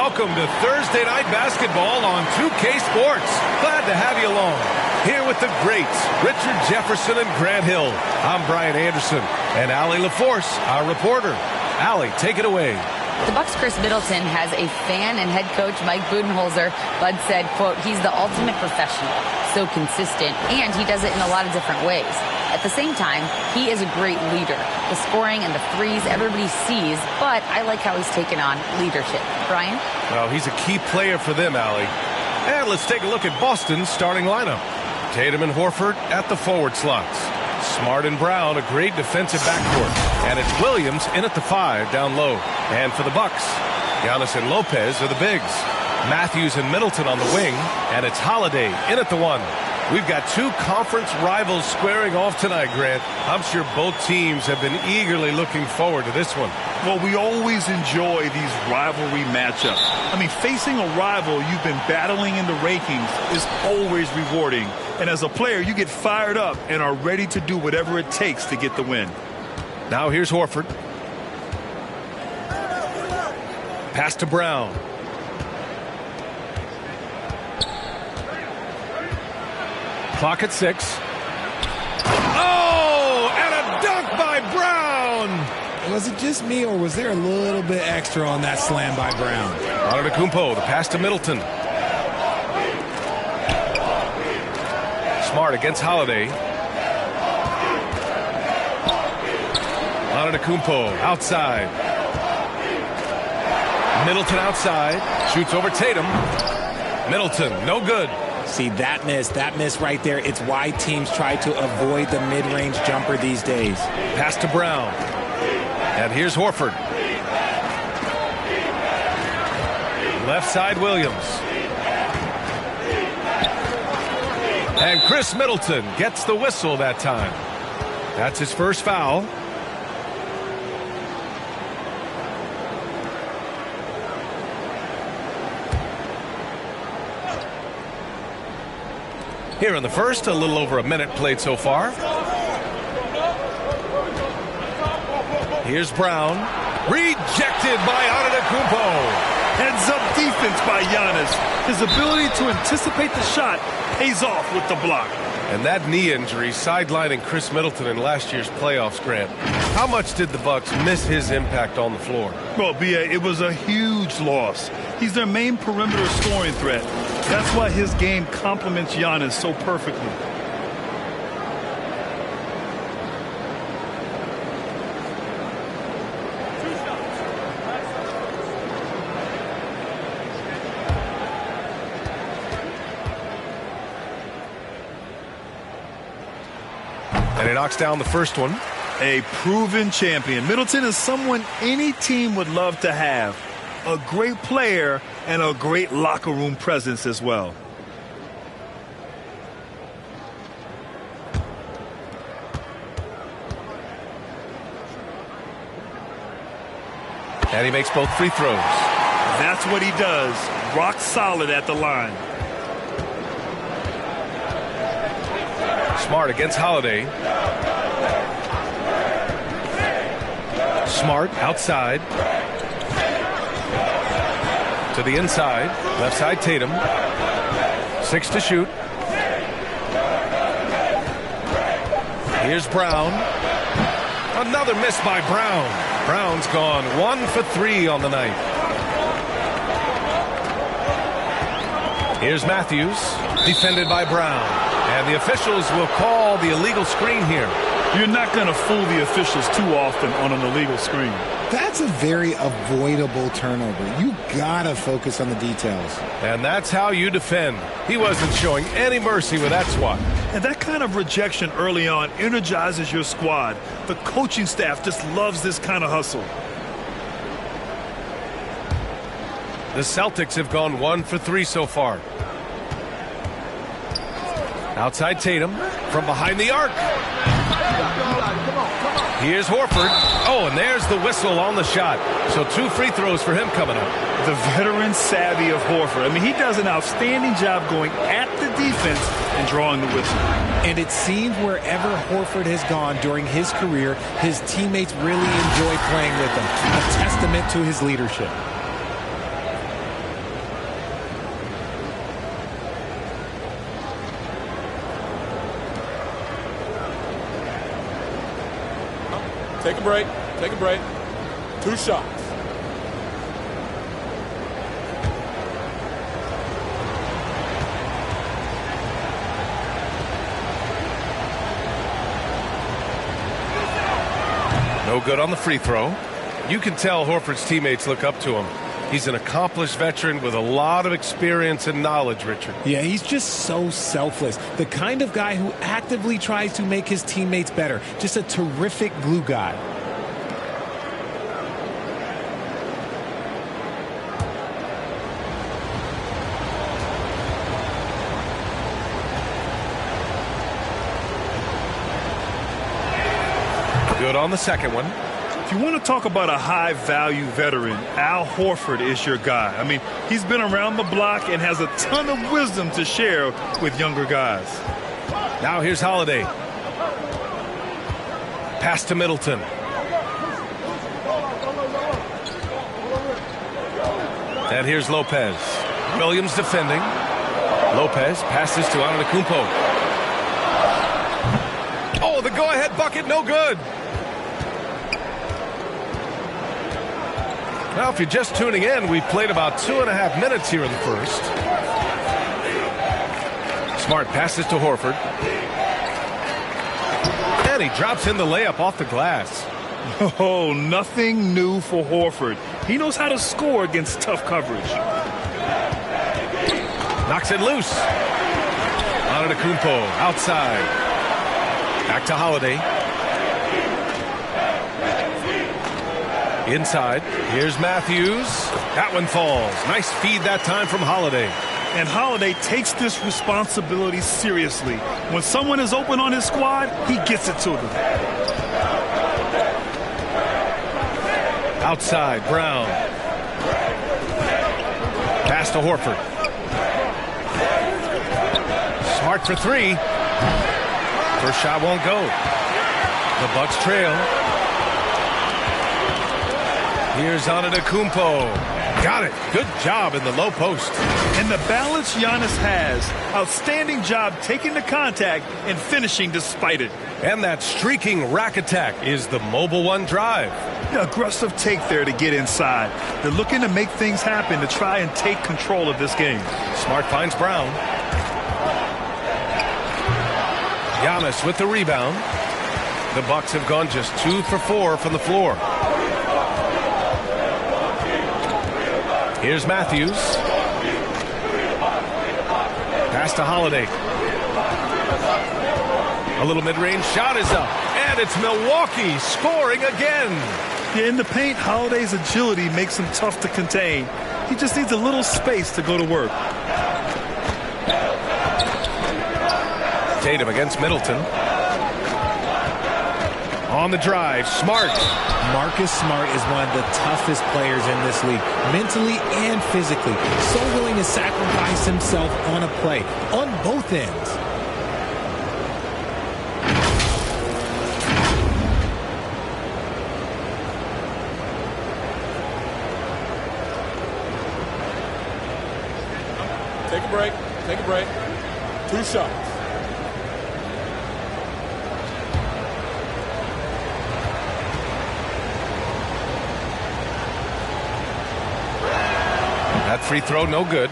welcome to Thursday Night Basketball on 2K Sports. Glad to have you along. Here with the greats, Richard Jefferson and Grant Hill. I'm Brian Anderson, and Allie LaForce, our reporter. Allie, take it away. The Bucks' Chris Middleton has a fan and head coach, Mike Budenholzer. Bud said, quote, he's the ultimate professional, so consistent, and he does it in a lot of different ways. At the same time, he is a great leader. The scoring and the threes everybody sees, but I like how he's taken on leadership. Brian? Well, he's a key player for them, Allie. And let's take a look at Boston's starting lineup. Tatum and Horford at the forward slots. Smart and Brown, a great defensive backcourt. And it's Williams in at the 5 down low. And for the Bucks, Giannis and Lopez are the bigs. Matthews and Middleton on the wing. And it's Holiday in at the 1. We've got two conference rivals squaring off tonight, Grant. I'm sure both teams have been eagerly looking forward to this one. Well, we always enjoy these rivalry matchups. I mean, facing a rival you've been battling in the rankings is always rewarding. And as a player, you get fired up and are ready to do whatever it takes to get the win. Now here's Horford. Pass to Brown. Clock at 6. Oh, and a dunk by Brown. Was it just me, or was there a little bit extra on that slam by Brown? Antetokounmpo, the pass to Middleton. Smart against Holiday. Antetokounmpo outside. Middleton outside. Shoots over Tatum. Middleton, no good. See, that miss right there, it's why teams try to avoid the mid-range jumper these days. Pass to Brown. And here's Horford. Left side, Williams. And Chris Middleton gets the whistle that time. That's his first foul. Here in the first, a little over a minute played so far. Here's Brown. Rejected by Antetokounmpo. Heads-up defense by Giannis. His ability to anticipate the shot pays off with the block. And that knee injury sidelining Chris Middleton in last year's playoffs, Grant. How much did the Bucks miss his impact on the floor? Well, B.A., it was a huge loss. He's their main perimeter scoring threat. That's why his game complements Giannis so perfectly. And he knocks down the first one. A proven champion. Middleton is someone any team would love to have. A great player and a great locker room presence as well. And he makes both free throws. That's what he does. Rock solid at the line. Smart against Holiday. Smart outside. To the inside. Left side Tatum. 6 to shoot. Here's Brown. Another miss by Brown. Brown's gone 1 for 3 on the night. Here's Matthews. Defended by Brown. And the officials will call the illegal screen here. You're not going to fool the officials too often on an illegal screen. That's a very avoidable turnover. You gotta focus on the details. And that's how you defend. He wasn't showing any mercy with that swat. And that kind of rejection early on energizes your squad. The coaching staff just loves this kind of hustle. The Celtics have gone 1 for 3 so far. Outside Tatum from behind the arc. Here's Horford. Oh, and there's the whistle on the shot. So 2 free throws for him coming up. The veteran savvy of Horford. I mean, he does an outstanding job going at the defense and drawing the whistle. And it seems wherever Horford has gone during his career, his teammates really enjoy playing with him. A testament to his leadership. Take a break. Take a break. 2 shots. No good on the free throw. You can tell Horford's teammates look up to him. He's an accomplished veteran with a lot of experience and knowledge, Richard. Yeah, he's just so selfless. The kind of guy who actively tries to make his teammates better. Just a terrific glue guy. Good on the second one. If you want to talk about a high-value veteran, Al Horford is your guy. I mean, he's been around the block and has a ton of wisdom to share with younger guys. Now here's Holiday. Pass to Middleton. And here's Lopez. Williams defending. Lopez passes to Antetokounmpo. Oh, the go-ahead bucket, no good. Well, if you're just tuning in, we've played about 2.5 minutes here in the first. Smart passes to Horford. And he drops in the layup off the glass. Oh, nothing new for Horford. He knows how to score against tough coverage. Knocks it loose. Antetokounmpo outside. Back to Holiday. Inside. Here's Matthews. That one falls. Nice feed that time from Holiday. And Holiday takes this responsibility seriously. When someone is open on his squad, he gets it to them. Outside, Brown. Pass to Horford. Smart for 3. First shot won't go. The Bucks trail. Here's Antetokounmpo. Got it. Good job in the low post. And the balance Giannis has. Outstanding job taking the contact and finishing despite it. And that streaking rack attack is the Mobile One drive. The aggressive take there to get inside. They're looking to make things happen to try and take control of this game. Smart finds Brown. Giannis with the rebound. The Bucks have gone just 2 for 4 from the floor. Here's Matthews. Pass to Holiday. A little mid-range shot is up. And it's Milwaukee scoring again. Yeah, in the paint, Holiday's agility makes him tough to contain. He just needs a little space to go to work. Tatum against Middleton. On the drive, Smart. Marcus Smart is one of the toughest players in this league, mentally and physically. So willing to sacrifice himself on a play, on both ends. Take a break. Take a break. 2 shots. That free throw, no good.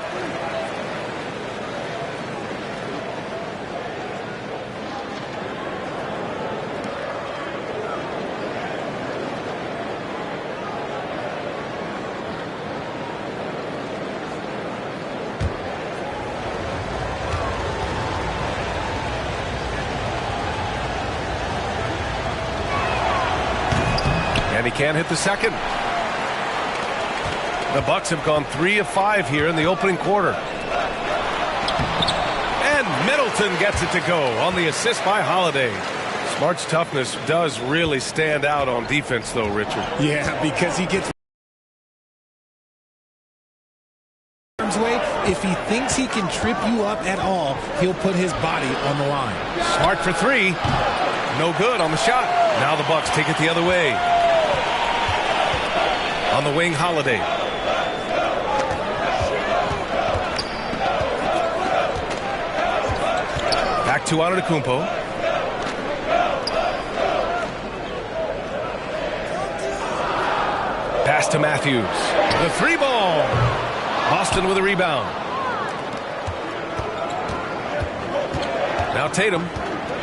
And he can't hit the second. The Bucks have gone 3 of 5 here in the opening quarter. And Middleton gets it to go on the assist by Holiday. Smart's toughness does really stand out on defense, though, Richard. Yeah, because he gets way. If he thinks he can trip you up at all, he'll put his body on the line. Smart for 3. No good on the shot. Now the Bucks take it the other way. On the wing, Holiday. Back to Antetokounmpo. Pass to Matthews. The three ball. Boston with a rebound. Now Tatum.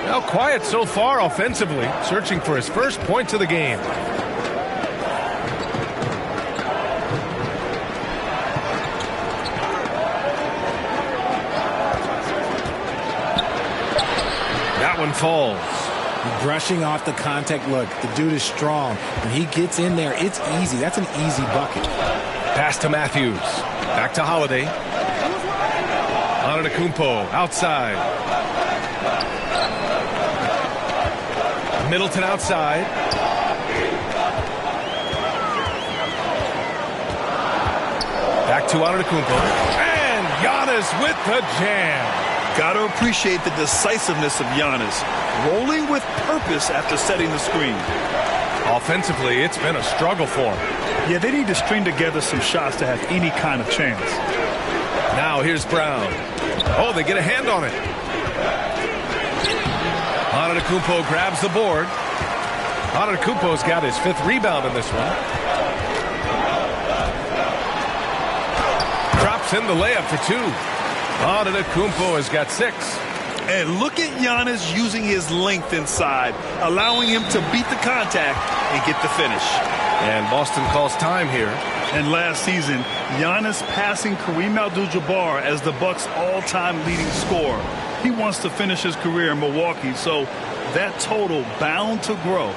Now quiet so far offensively, searching for his first points of the game. That one falls. Brushing off the contact. Look, the dude is strong. When he gets in there, it's easy. That's an easy bucket. Pass to Matthews. Back to Holiday. Antetokounmpo outside. Middleton outside. Back to Antetokounmpo. And Giannis with the jam. Got to appreciate the decisiveness of Giannis. Rolling with purpose after setting the screen. Offensively, it's been a struggle for him. Yeah, they need to string together some shots to have any kind of chance. Now here's Brown. Oh, they get a hand on it. Antetokounmpo grabs the board. Antetokounmpo's got his 5th rebound in this one. Drops in the layup for 2. Antetokounmpo has got 6. And look at Giannis using his length inside, allowing him to beat the contact and get the finish. And Boston calls time here. And last season, Giannis passing Kareem Abdul-Jabbar as the Bucks' all-time leading scorer. He wants to finish his career in Milwaukee, so that total bound to grow.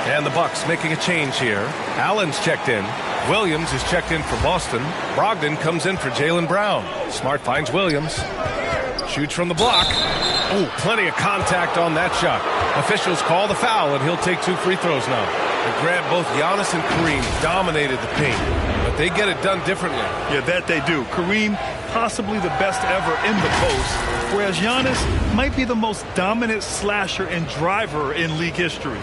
And the Bucks making a change here. Allen's checked in. Williams is checked in for Boston. Brogdon comes in for Jaylen Brown. Smart finds Williams. Shoots from the block. Oh, plenty of contact on that shot. Officials call the foul, and he'll take 2 free throws now. The grab, both Giannis and Kareem dominated the paint, but they get it done differently. Yeah, that they do. Kareem, possibly the best ever in the post, whereas Giannis might be the most dominant slasher and driver in league history.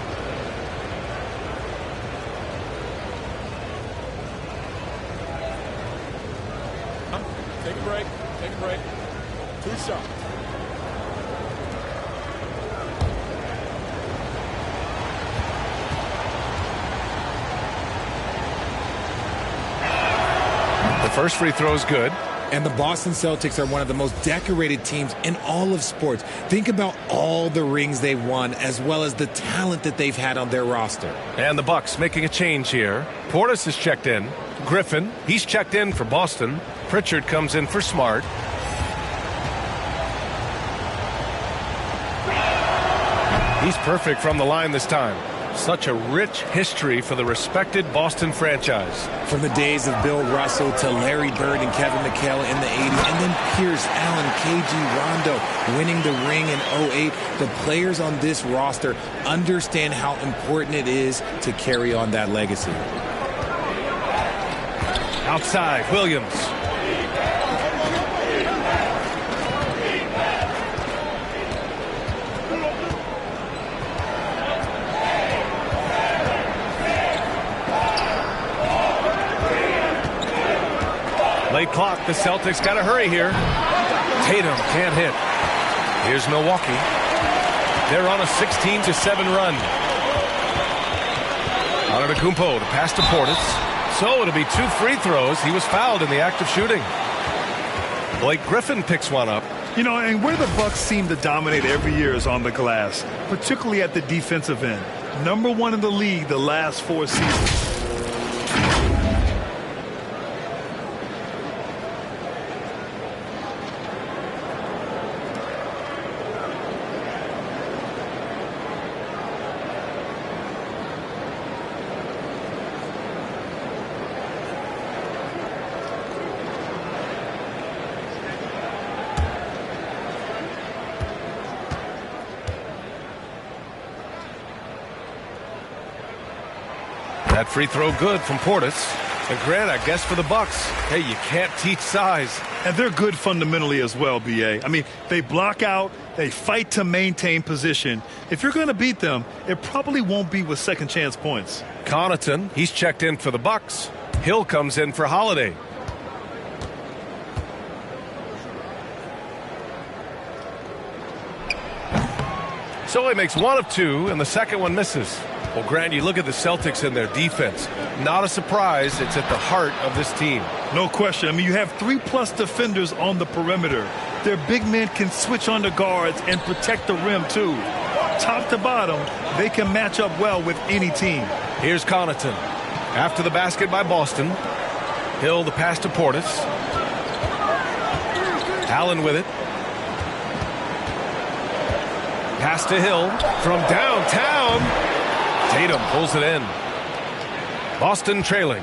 Take a break. Take a break. 2 shots. The first free throw is good. And the Boston Celtics are one of the most decorated teams in all of sports. Think about all the rings they've won, as well as the talent that they've had on their roster. And the Bucks making a change here. Portis is checked in. Griffin, he's checked in for Boston. Pritchard comes in for Smart. He's perfect from the line this time. Such a rich history for the respected Boston franchise. From the days of Bill Russell to Larry Bird and Kevin McHale in the 80s, and then Pierce, Allen, KG, Rondo winning the ring in 08. The players on this roster understand how important it is to carry on that legacy. Outside, Williams. Late clock, the Celtics got to hurry here. Tatum can't hit. Here's Milwaukee. They're on a 16-7 run. Antetokounmpo to pass to Portis. So it'll be 2 free throws. He was fouled in the act of shooting. Blake Griffin picks one up. You know, and where the Bucks seem to dominate every year is on the glass, particularly at the defensive end. #1 in the league the last 4 seasons. That free throw good from Portis. And Grant, I guess for the Bucks, hey, you can't teach size. And they're good fundamentally as well, B.A. I mean, they block out, they fight to maintain position. If you're going to beat them, it probably won't be with second chance points. Connaughton, he's checked in for the Bucks. Hill comes in for Holiday. So he makes 1 of 2, and the second one misses. Well, Grant, you look at the Celtics and their defense. Not a surprise. It's at the heart of this team. No question. I mean, you have 3+ defenders on the perimeter. Their big men can switch on the guards and protect the rim, too. Top to bottom, they can match up well with any team. Here's Connaughton. After the basket by Boston. Hill, the pass to Portis. Allen with it. Pass to Hill from downtown. Tatum pulls it in. Boston trailing.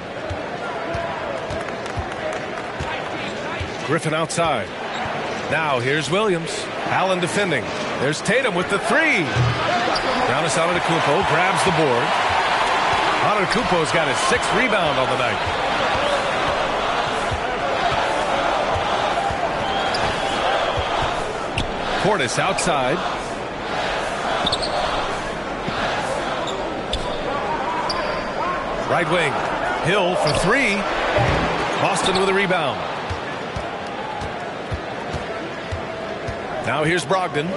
Griffin outside. Now here's Williams. Allen defending. There's Tatum with the 3. Giannis Antetokounmpo grabs the board. Antetokounmpo's got his 6th rebound on the night. Portis outside. Right wing. Hill for 3. Boston with a rebound. Now here's Brogdon.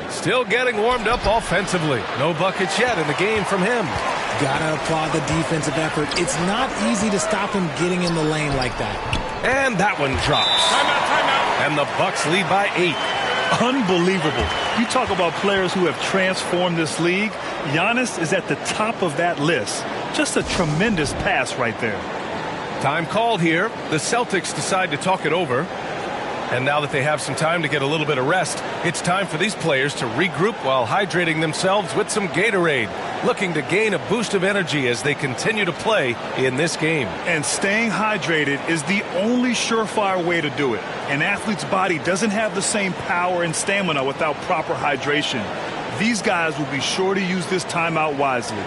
Still getting warmed up offensively. No buckets yet in the game from him. Gotta applaud the defensive effort. It's not easy to stop him getting in the lane like that. And that one drops. Timeout. And the Bucks lead by 8. Unbelievable. You talk about players who have transformed this league. Giannis is at the top of that list. Just a tremendous pass right there. Time called here. The Celtics decide to talk it over. And now that they have some time to get a little bit of rest, it's time for these players to regroup while hydrating themselves with some Gatorade, looking to gain a boost of energy as they continue to play in this game. And staying hydrated is the only surefire way to do it. An athlete's body doesn't have the same power and stamina without proper hydration. These guys will be sure to use this timeout wisely.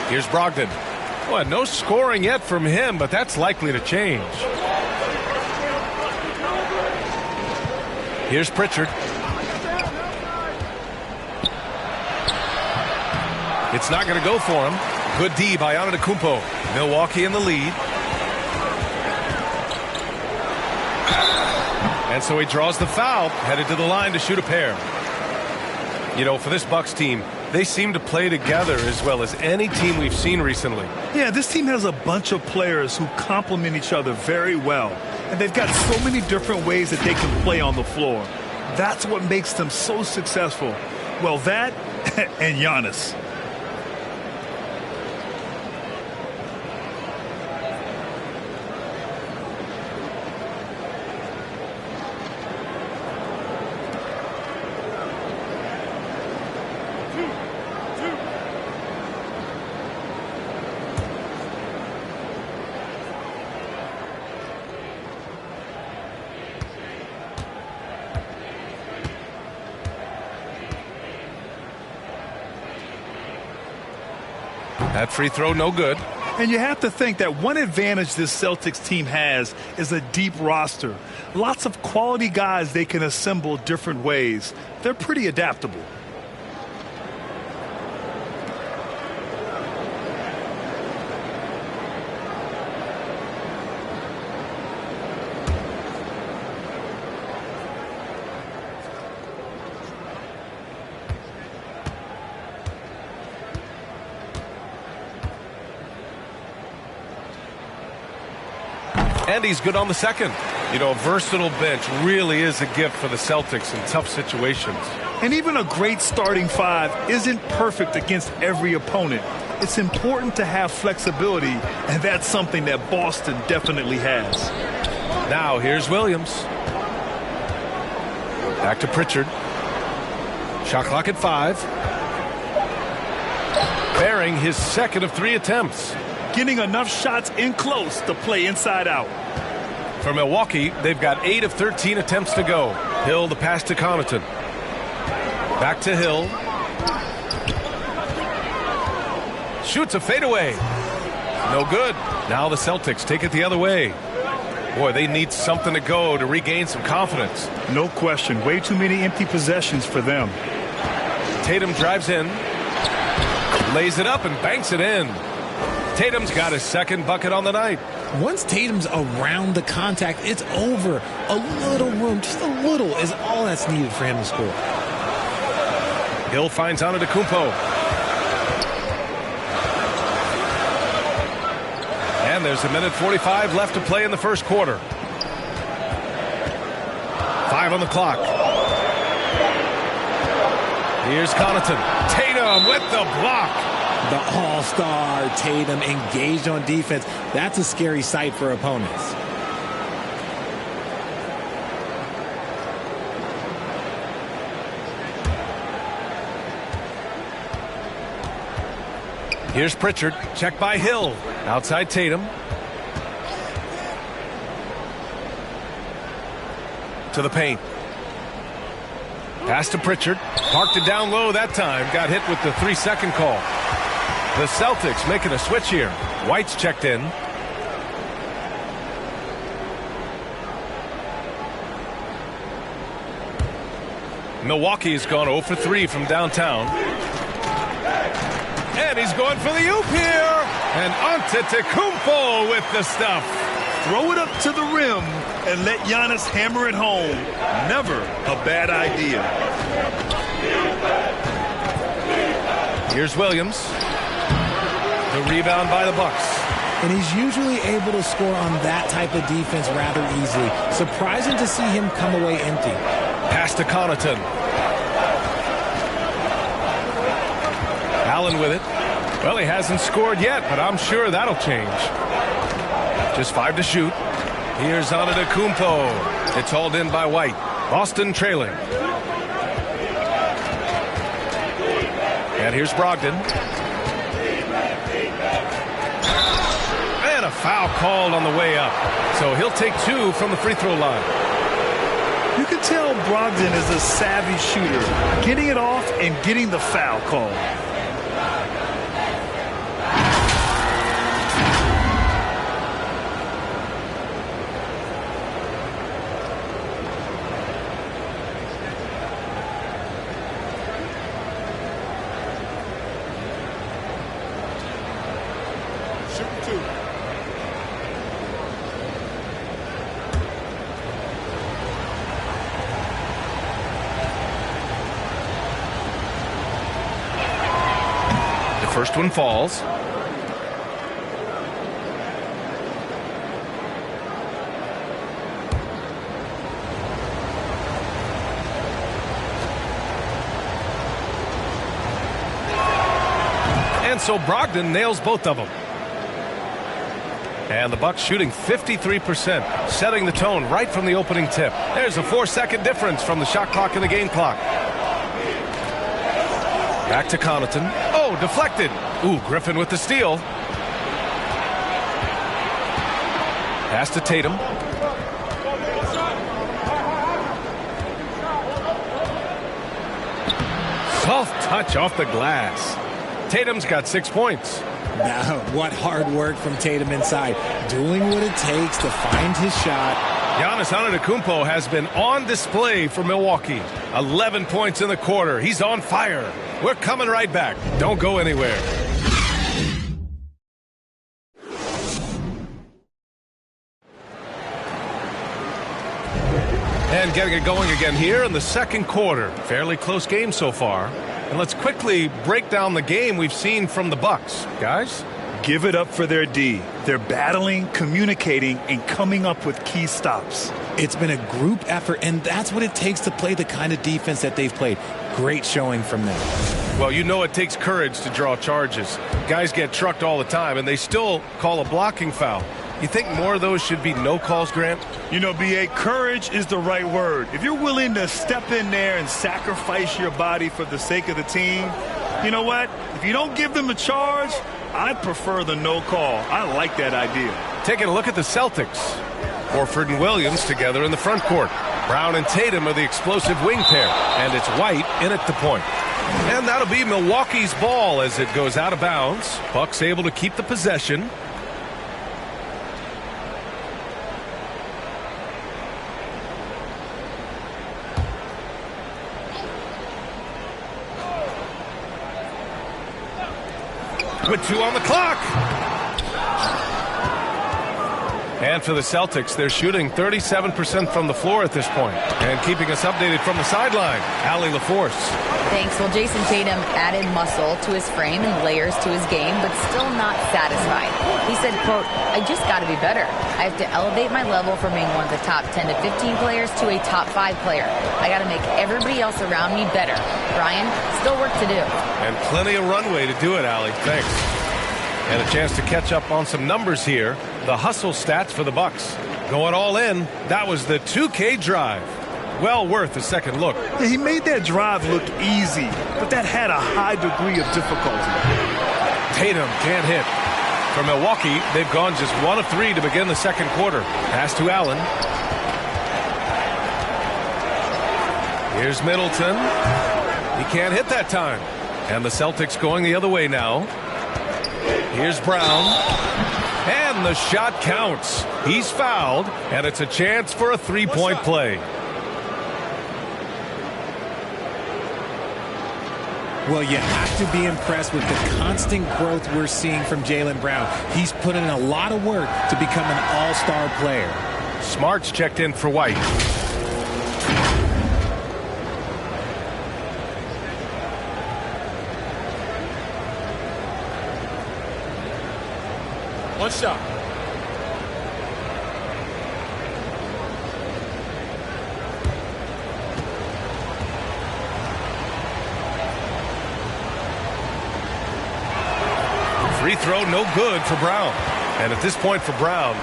Here's Brogdon. Well, no scoring yet from him, but that's likely to change. Here's Pritchard. It's not going to go for him. Good D by Antetokounmpo. Milwaukee in the lead. And so he draws the foul, headed to the line to shoot a pair. You know, for this Bucks team, they seem to play together as well as any team we've seen recently. Yeah, this team has a bunch of players who complement each other very well. And they've got so many different ways that they can play on the floor. That's what makes them so successful. Well, that and Giannis. That free throw, no good. And you have to think that one advantage this Celtics team has is a deep roster. Lots of quality guys they can assemble different ways. They're pretty adaptable. And he's good on the second. You know, a versatile bench really is a gift for the Celtics in tough situations. And even a great starting five isn't perfect against every opponent. It's important to have flexibility, and that's something that Boston definitely has. Now here's Williams. Back to Pritchard. Shot clock at 5. Bearing his second of 3 attempts. Getting enough shots in close to play inside out. For Milwaukee, they've got 8 of 13 attempts to go. Hill the pass to Connaughton. Back to Hill. Shoots a fadeaway. No good. Now the Celtics take it the other way. Boy, they need something to go to regain some confidence. No question. Way too many empty possessions for them. Tatum drives in. Lays it up and banks it in. Tatum's got his second bucket on the night. Once Tatum's around the contact, it's over. A little room, just a little, is all that's needed for him to score. Hill finds Antetokounmpo. And there's a minute 45 left to play in the first quarter. 5 on the clock. Here's Connaughton. Tatum with the block. The all-star Tatum engaged on defense. That's a scary sight for opponents. Here's Pritchard. Check by Hill. Outside Tatum. To the paint. Pass to Pritchard. Parked it down low that time. Got hit with the 3-second call. The Celtics making a switch here. White's checked in. Milwaukee's gone 0 for 3 from downtown. And he's going for the oop here. And Antetokounmpo with the stuff. Throw it up to the rim and let Giannis hammer it home. Never a bad idea. Here's Williams. The rebound by the Bucks. And he's usually able to score on that type of defense rather easily. Surprising to see him come away empty. Pass to Connaughton. Allen with it. Well, he hasn't scored yet, but I'm sure that'll change. Just 5 to shoot. Here's Antetokounmpo. It's hauled in by White. Boston trailing. And here's Brogdon. And a foul called on the way up. So he'll take 2 from the free throw line. You can tell Brogdon is a savvy shooter, getting it off and getting the foul call. First one falls. And so Brogdon nails both of them. And the Bucks shooting 53%, setting the tone right from the opening tip. There's a 4-second difference from the shot clock and the game clock. Back to Connaughton. Oh, deflected. Ooh, Griffin with the steal. Pass to Tatum. Soft touch off the glass. Tatum's got 6 points. Now, what hard work from Tatum inside. Doing what it takes to find his shot. Giannis Antetokounmpo has been on display for Milwaukee. 11 points in the quarter. He's on fire. We're coming right back. Don't go anywhere. And getting it going again here in the second quarter. Fairly close game so far. And let's quickly break down the game we've seen from the Bucks. Guys? Give it up for their D. They're battling, communicating, and coming up with key stops. It's been a group effort, and that's what it takes to play the kind of defense that they've played. Great showing from them. Well, you know it takes courage to draw charges. Guys get trucked all the time, and they still call a blocking foul. You think more of those should be no calls, Grant? You know, B.A., courage is the right word. If you're willing to step in there and sacrifice your body for the sake of the team, you know what? If you don't give them a charge, I prefer the no call. I like that idea. Taking a look at the Celtics. Horford and Williams together in the front court. Brown and Tatum are the explosive wing pair, and it's White in at the point. And that'll be Milwaukee's ball as it goes out of bounds. Bucks able to keep the possession. With 2 on the clock. And for the Celtics, they're shooting 37% from the floor at this point. And keeping us updated from the sideline, Allie LaForce. Thanks. Well, Jason Tatum added muscle to his frame and layers to his game, but still not satisfied. He said, quote, "I just got to be better. I have to elevate my level from being one of the top 10 to 15 players to a top 5 player. I got to make everybody else around me better. Brian, still work to do." And plenty of runway to do it, Allie. Thanks. And a chance to catch up on some numbers here. The hustle stats for the Bucks. Going all in, that was the 2K drive. Well worth a second look. Yeah, he made that drive look easy, but that had a high degree of difficulty. Tatum can't hit. For Milwaukee, they've gone just 1 of 3 to begin the second quarter. Pass to Allen. Here's Middleton. He can't hit that time. And the Celtics going the other way now. Here's Brown. And the shot counts. He's fouled, and it's a chance for a 3-point play. Well, you have to be impressed with the constant growth we're seeing from Jaylen Brown. He's put in a lot of work to become an all-star player. Smart's checked in for White. One shot. Free throw, no good for Brown. And at this point for Brown,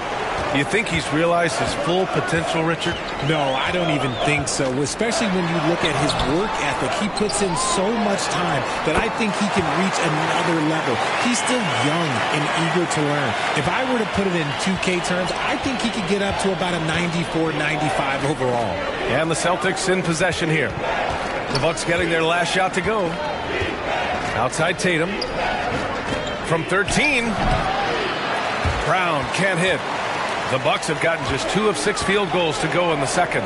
do you think he's realized his full potential, Richard? No, I don't even think so, especially when you look at his work ethic. He puts in so much time that I think he can reach another level. He's still young and eager to learn. If I were to put it in 2K terms, I think he could get up to about a 94, 95 overall. And the Celtics in possession here. The Bucks getting their last shot to go. Outside Tatum. From 13. Brown can't hit. The Bucks have gotten just 2 of 6 field goals to go in the second.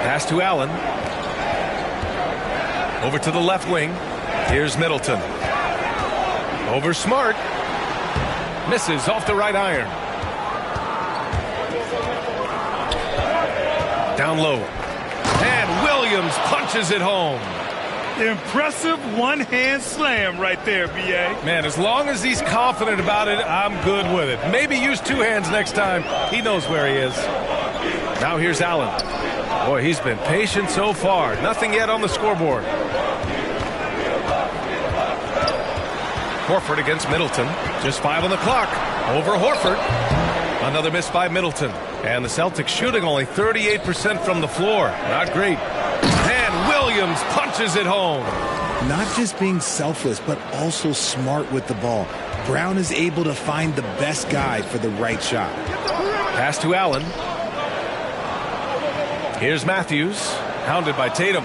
Pass to Allen. Over to the left wing. Here's Middleton. Over Smart. Misses off the right iron. Down low. And Williams punches it home. Impressive one-hand slam right there, B.A. Man, as long as he's confident about it, I'm good with it. Maybe use 2 hands next time. He knows where he is. Now here's Allen. Boy, he's been patient so far. Nothing yet on the scoreboard. Horford against Middleton. Just 5 on the clock. Over Horford. Another miss by Middleton. And the Celtics shooting only 38% from the floor. Not great. And Williams punches it home. Not just being selfless, but also smart with the ball. Brown is able to find the best guy for the right shot. Pass to Allen. Here's Matthews, hounded by Tatum.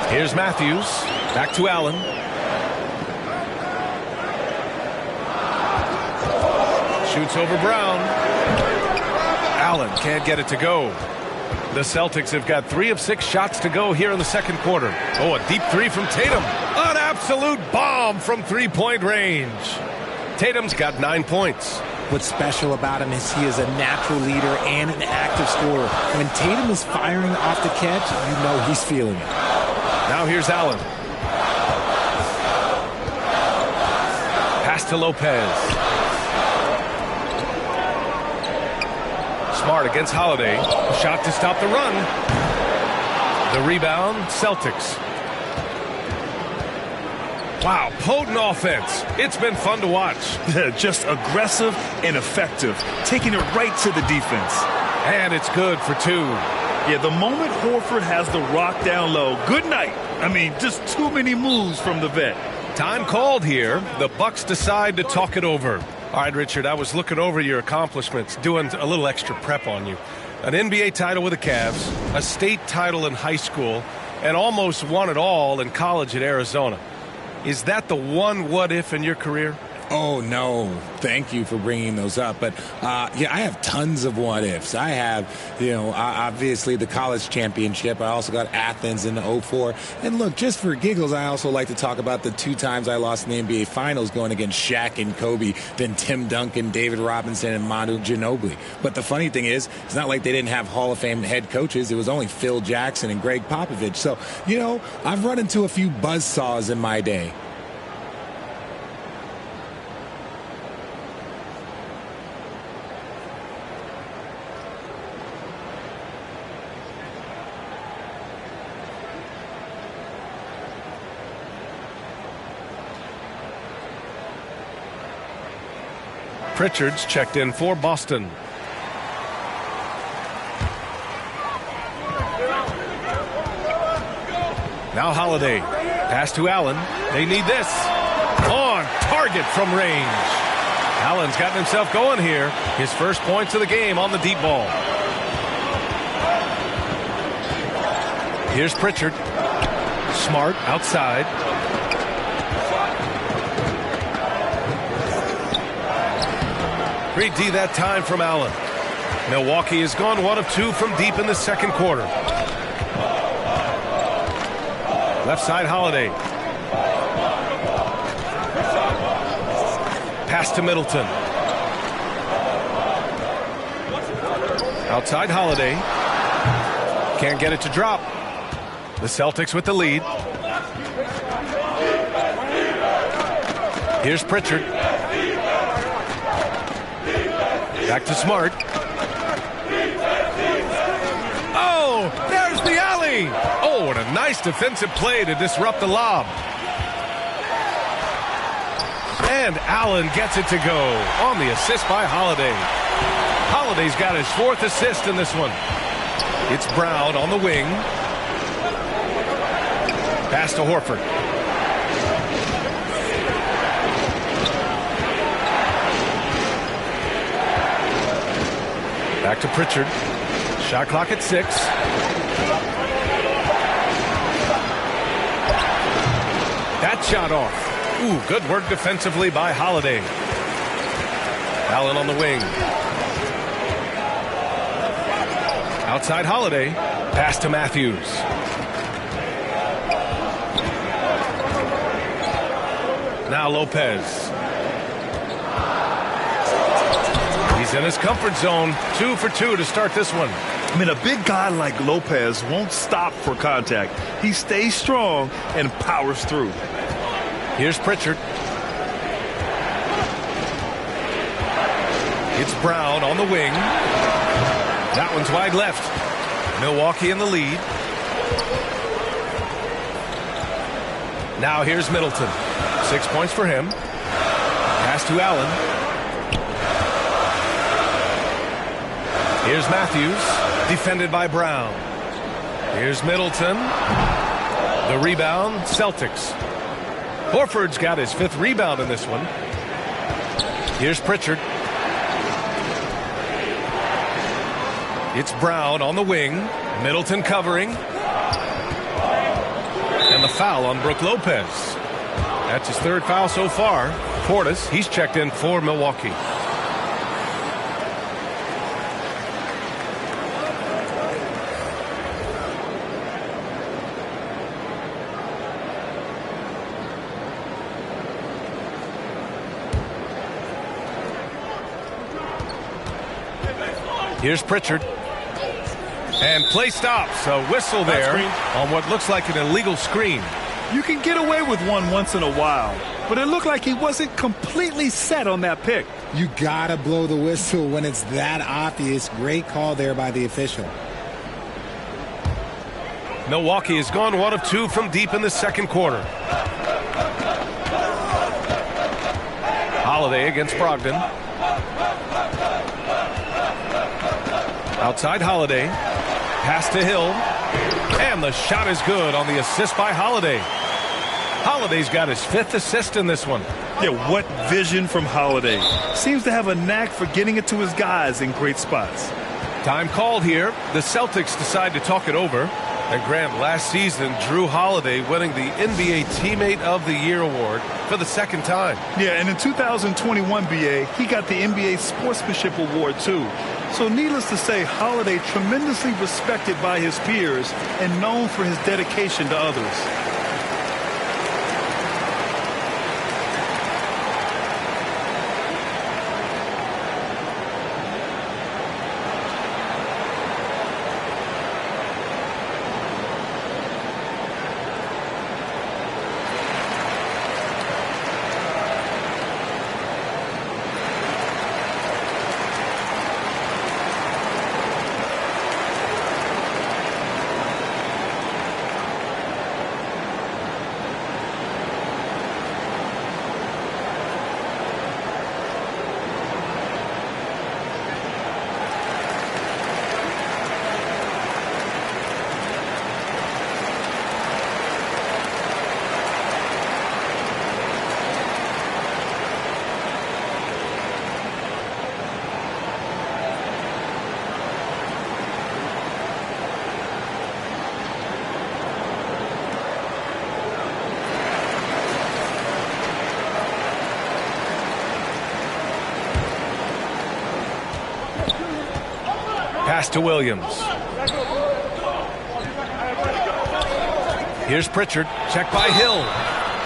Here's Matthews. Back to Allen. Shoots over Brown. Allen can't get it to go. The Celtics have got 3 of 6 shots to go here in the second quarter. Oh, a deep three from Tatum. An absolute bomb from three-point range. Tatum's got 9 points. What's special about him is he is a natural leader and an active scorer. When Tatum is firing off the catch, you know he's feeling it. Now here's Allen. Pass to Lopez. Smart against Holiday. Shot to stop the run. The rebound, Celtics. Wow, potent offense. It's been fun to watch. Just aggressive and effective, taking it right to the defense. And it's good for 2. Yeah, the moment Horford has the rock down low, good night. I mean, just too many moves from the vet. Time called here. The Bucks decide to talk it over. All right, Richard, I was looking over your accomplishments, doing a little extra prep on you. An NBA title with the Cavs, a state title in high school, and almost won it all in college at Arizona. Is that the one what-if in your career? Oh, no. Thank you for bringing those up. But, yeah, I have tons of what-ifs. I have, obviously the college championship. I also got Athens in the 04. And, look, just for giggles, I also like to talk about the 2 times I lost in the NBA Finals going against Shaq and Kobe, then Tim Duncan, David Robinson, and Manu Ginobili. But the funny thing is, it's not like they didn't have Hall of Fame head coaches. It was only Phil Jackson and Greg Popovich. So, I've run into a few buzzsaws in my day. Pritchard's checked in for Boston. Now Holiday. Pass to Allen. They need this. On target from range. Allen's gotten himself going here. His first points of the game on the deep ball. Here's Pritchard. Smart outside. Great D that time from Allen. Milwaukee has gone 1 of 2 from deep in the second quarter. Left side Holiday. Pass to Middleton. Outside Holiday. Can't get it to drop. The Celtics with the lead. Here's Pritchard. Back to Smart. Oh, there's the alley. Oh, and a nice defensive play to disrupt the lob. And Allen gets it to go on the assist by Holiday. Holiday's got his 4th assist in this one. It's Brown on the wing. Pass to Horford. Back to Pritchard. Shot clock at 6. That shot off. Ooh, good work defensively by Holiday. Allen on the wing. Outside Holiday. Pass to Matthews. Now Lopez. He's in his comfort zone. 2 for 2 to start this one. I mean, a big guy like Lopez won't stop for contact. He stays strong and powers through. Here's Pritchard. It's Brown on the wing. That one's wide left. Milwaukee in the lead. Now here's Middleton. 6 points for him. Pass to Allen. Here's Matthews, defended by Brown. Here's Middleton. The rebound, Celtics. Horford's got his 5th rebound in this one. Here's Pritchard. It's Brown on the wing. Middleton covering. foul on Brook Lopez. That's his third foul so far. Portis, he's checked in for Milwaukee. Here's Pritchard. And play stops. A whistle there on what looks like an illegal screen. You can get away with one once in a while, but it looked like he wasn't completely set on that pick. You gotta blow the whistle when it's that obvious. Great call there by the official. Milwaukee has gone 1 of 2 from deep in the second quarter. Holiday against Brogdon. Outside Holiday. Pass to Hill. And the shot is good on the assist by Holiday. Holiday's got his 5th assist in this one. Yeah, what vision from Holiday. Seems to have a knack for getting it to his guys in great spots. Time called here. The Celtics decide to talk it over. And Graham, last season, Drew Holiday winning the NBA Teammate of the Year award for the second time. Yeah, and in 2021, BA, he got the NBA Sportsmanship Award, too. So needless to say, Holiday tremendously respected by his peers and known for his dedication to others. Pass to Williams. Here's Pritchard. Checked by Hill.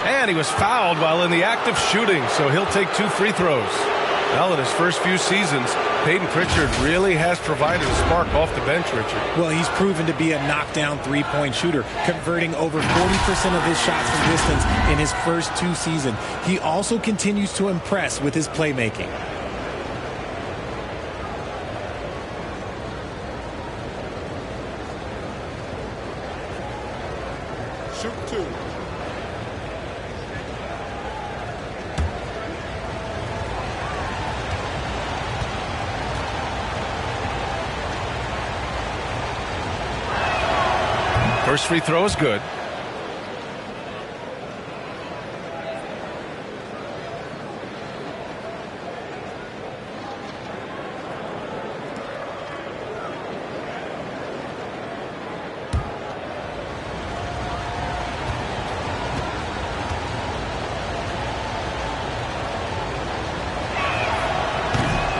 And he was fouled while in the act of shooting, so he'll take 2 free throws. Well, in his first few seasons, Peyton Pritchard really has provided a spark off the bench, Richard. Well, he's proven to be a knockdown three-point shooter, converting over 40% of his shots from distance in his first 2 seasons. He also continues to impress with his playmaking. Shoot 2. First free throw is good.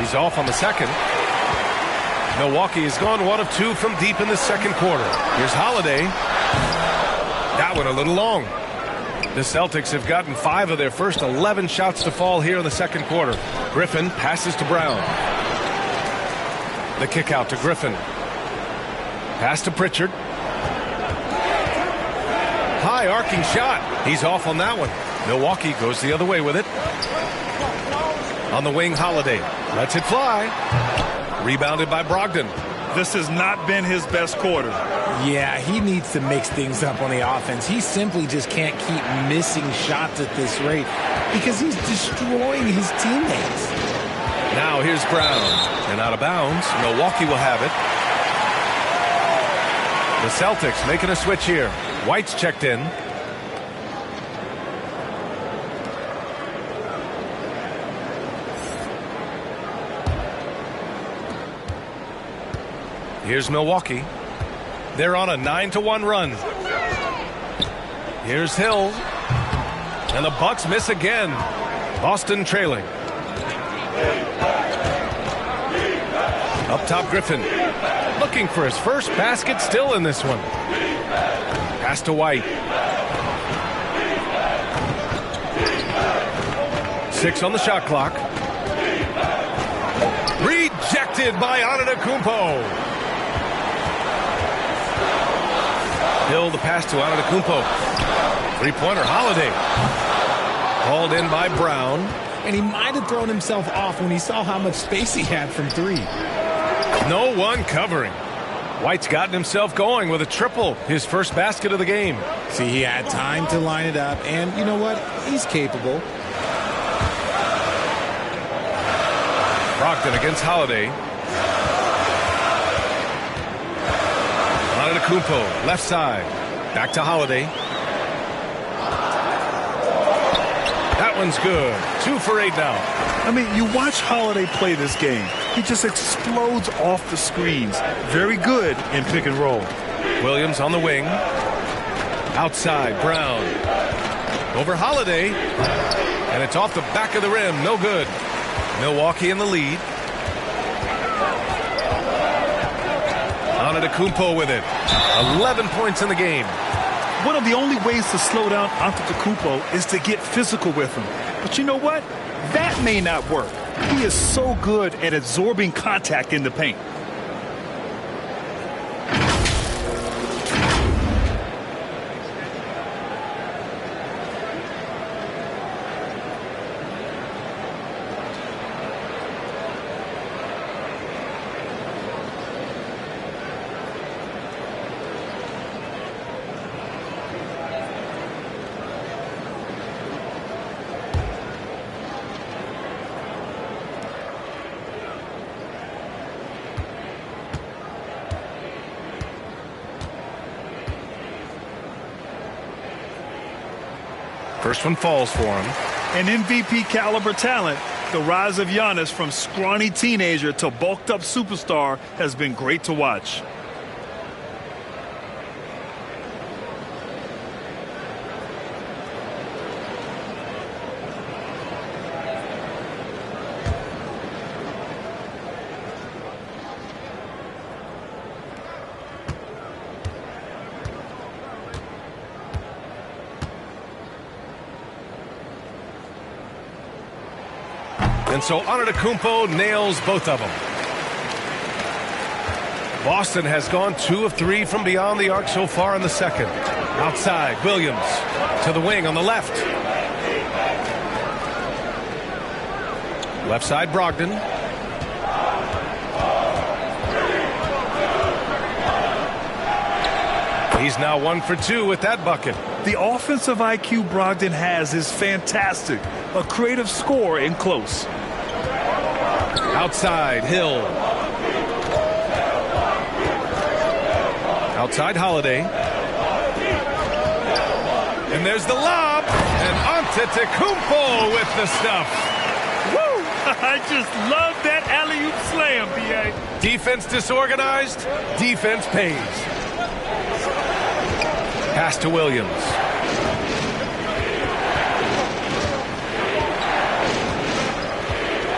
He's off on the second. Milwaukee has gone 1 of 2 from deep in the second quarter. Here's Holiday. That one a little long. The Celtics have gotten 5 of their first 11 shots to fall here in the second quarter. Griffin passes to Brown. The kick out to Griffin. Pass to Pritchard. High arcing shot. He's off on that one. Milwaukee goes the other way with it. On the wing, Holiday lets it fly. Rebounded by Brogdon. This has not been his best quarter. Yeah, he needs to mix things up on the offense. He simply just can't keep missing shots at this rate because he's destroying his teammates. Now here's Brown. And out of bounds. Milwaukee will have it. The Celtics making a switch here. White's checked in. Here's Milwaukee. They're on a 9-1 run. Here's Hill. And the Bucks miss again. Boston trailing. Up top, Griffin. Looking for his first basket still in this one. Pass to White. 6 on the shot clock. Rejected by Antetokounmpo. Hill the pass to Antetokounmpo. Three-pointer, Holiday. Called in by Brown. And he might have thrown himself off when he saw how much space he had from 3. No one covering. White's gotten himself going with a triple, his first basket of the game. See, he had time to line it up, and you know what? He's capable. Brogdon against Holiday. Antetokounmpo, left side. Back to Holiday. That one's good. 2 for 8 now. I mean, you watch Holiday play this game. He just explodes off the screens. Very good in pick and roll. Williams on the wing. Outside, Brown. Over Holiday. And it's off the back of the rim. No good. Milwaukee in the lead. Antetokounmpo with it. 11 points in the game. One of the only ways to slow down Antetokounmpo is to get physical with him. But you know what? That may not work. He is so good at absorbing contact in the paint. First one falls for him. An MVP caliber talent. The rise of Giannis from scrawny teenager to bulked up superstar has been great to watch. And so Antetokounmpo nails both of them. Boston has gone 2 of 3 from beyond the arc so far in the second. Outside, Williams to the wing on the left. Left side, Brogdon. He's now 1 for 2 with that bucket. The offensive IQ Brogdon has is fantastic. A creative scorer in close. Outside, Hill. Outside, Holiday. And there's the lob. And Antetokounmpo with the stuff. Woo! I just love that alley-oop slam, B.A. Defense disorganized. Defense pays. Pass to Williams.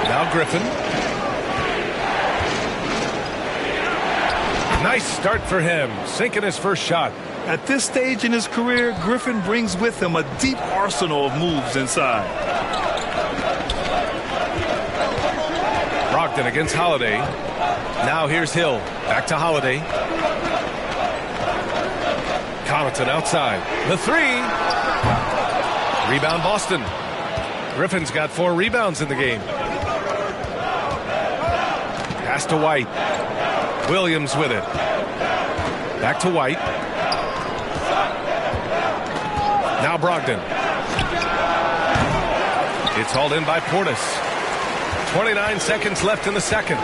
Now Griffin. Nice start for him, sinking his first shot. At this stage in his career, Griffin brings with him a deep arsenal of moves inside. Brogdon against Holiday. Now here's Hill. Back to Holiday. Connaughton outside. The 3. Rebound Boston. Griffin's got 4 rebounds in the game. Pass to White. Williams with it. Back to White. Now Brogdon. It's hauled in by Portis. 29 seconds left in the second.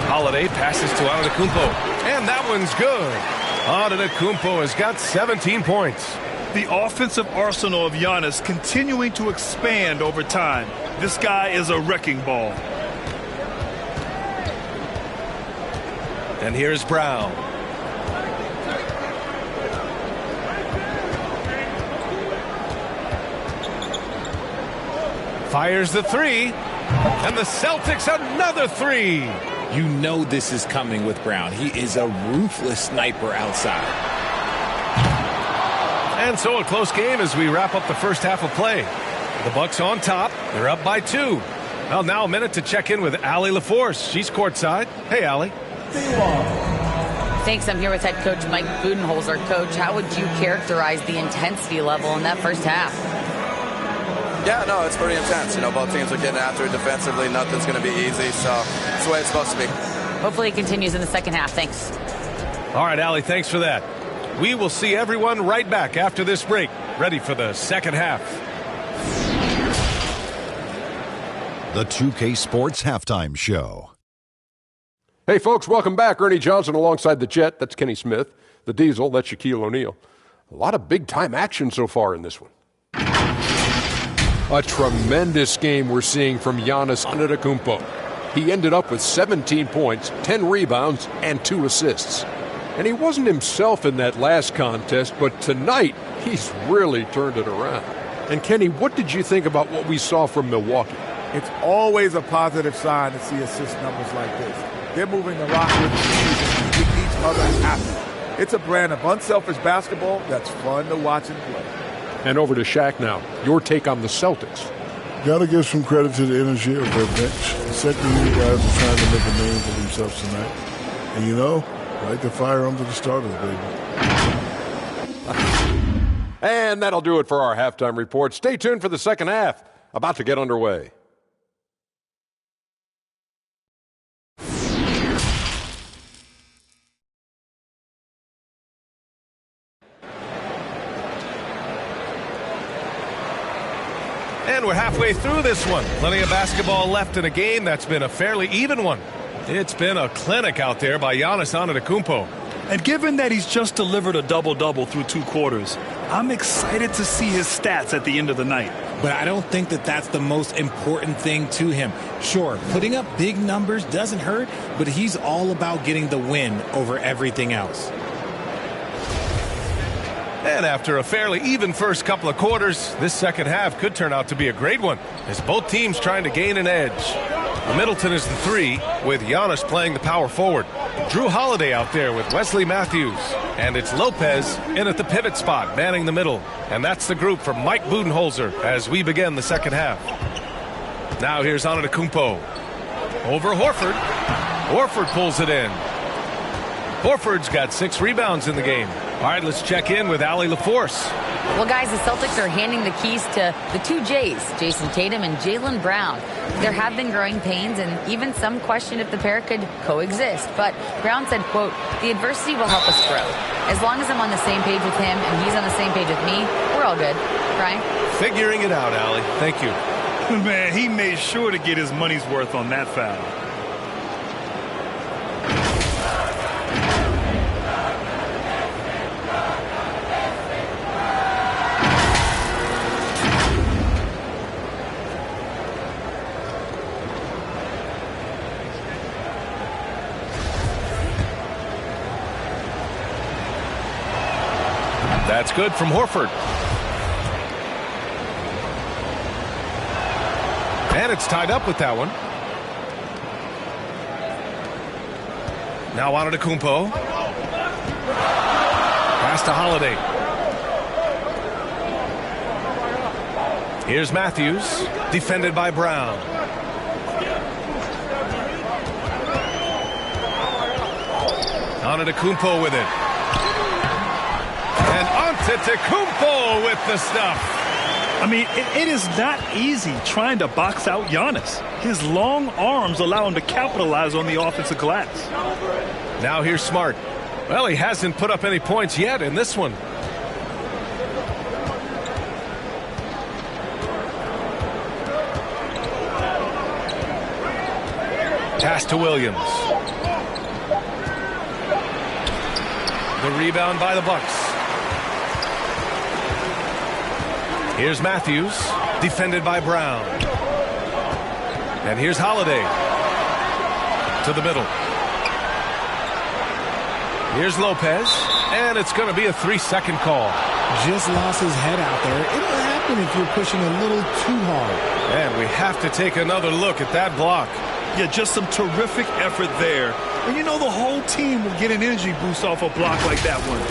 Holiday passes to Antetokounmpo. And that one's good. Antetokounmpo has got 17 points. The offensive arsenal of Giannis continuing to expand over time. This guy is a wrecking ball. And here's Brown. Fires the three. And the Celtics another three. You know this is coming with Brown. He is a ruthless sniper outside. And so a close game as we wrap up the first half of play. The Bucks on top. They're up by 2. Well, now a minute to check in with Allie LaForce. She's courtside. Hey, Allie. Thanks. I'm here with head coach Mike Budenholzer. Coach, how would you characterize the intensity level in that first half? Yeah, no, it's pretty intense. You know, both teams are getting after it defensively. Nothing's going to be easy, so it's the way it's supposed to be. Hopefully it continues in the second half. Thanks. All right, Allie, thanks for that. We will see everyone right back after this break, ready for the second half. The 2K Sports Halftime Show. Hey, folks, welcome back. Ernie Johnson alongside the Jet. That's Kenny Smith. The Diesel, that's Shaquille O'Neal. A lot of big-time action so far in this one. A tremendous game we're seeing from Giannis Antetokounmpo. He ended up with 17 points, 10 rebounds, and 2 assists. And he wasn't himself in that last contest, but tonight, he's really turned it around. And Kenny, what did you think about what we saw from Milwaukee? It's always a positive sign to see assist numbers like this. They're moving the rock with ease, keep each other happy. It's a brand of unselfish basketball that's fun to watch and play. And over to Shaq now. Your take on the Celtics. Got to give some credit to the energy of their bench. The second-unit guys are trying to make a name for themselves tonight. And you know, like the fire under the starters, baby. And that'll do it for our halftime report. Stay tuned for the second half. About to get underway. And we're halfway through this one. Plenty of basketball left in a game that's been a fairly even one. It's been a clinic out there by Giannis Antetokounmpo. And given that he's just delivered a double-double through 2 quarters, I'm excited to see his stats at the end of the night. But I don't think that that's the most important thing to him. Sure, putting up big numbers doesn't hurt, but he's all about getting the win over everything else. And after a fairly even first couple of quarters, this second half could turn out to be a great one as both teams trying to gain an edge. Middleton is the 3 with Giannis playing the power forward. Drew Holiday out there with Wesley Matthews. And it's Lopez in at the pivot spot, manning the middle. And that's the group from Mike Budenholzer as we begin the second half. Now here's Antetokounmpo. Over Horford. Horford pulls it in. Horford's got 6 rebounds in the game. All right, let's check in with Allie LaForce. Well, guys, the Celtics are handing the keys to the 2 J's, Jason Tatum and Jaylen Brown. There have been growing pains, and even some question if the pair could coexist. But Brown said, quote, "The adversity will help us grow. As long as I'm on the same page with him and he's on the same page with me, we're all good." Brian? Figuring it out, Allie. Thank you. Man, he made sure to get his money's worth on that foul. That's good from Horford. And it's tied up with that one. Now Antetokounmpo. Pass to Holiday. Here's Matthews, defended by Brown. Antetokounmpo with it. And Antetokounmpo with the stuff. I mean, it is not easy trying to box out Giannis. His long arms allow him to capitalize on the offensive glass. Now here's Smart. Well, he hasn't put up any points yet in this one. Pass to Williams. The rebound by the Bucks. Here's Matthews, defended by Brown. And here's Holiday. To the middle. Here's Lopez. And it's going to be a 3-second call. Just lost his head out there. It'll happen even if you're pushing a little too hard. And we have to take another look at that block. Yeah, just some terrific effort there. And you know the whole team will get an energy boost off a block like that one.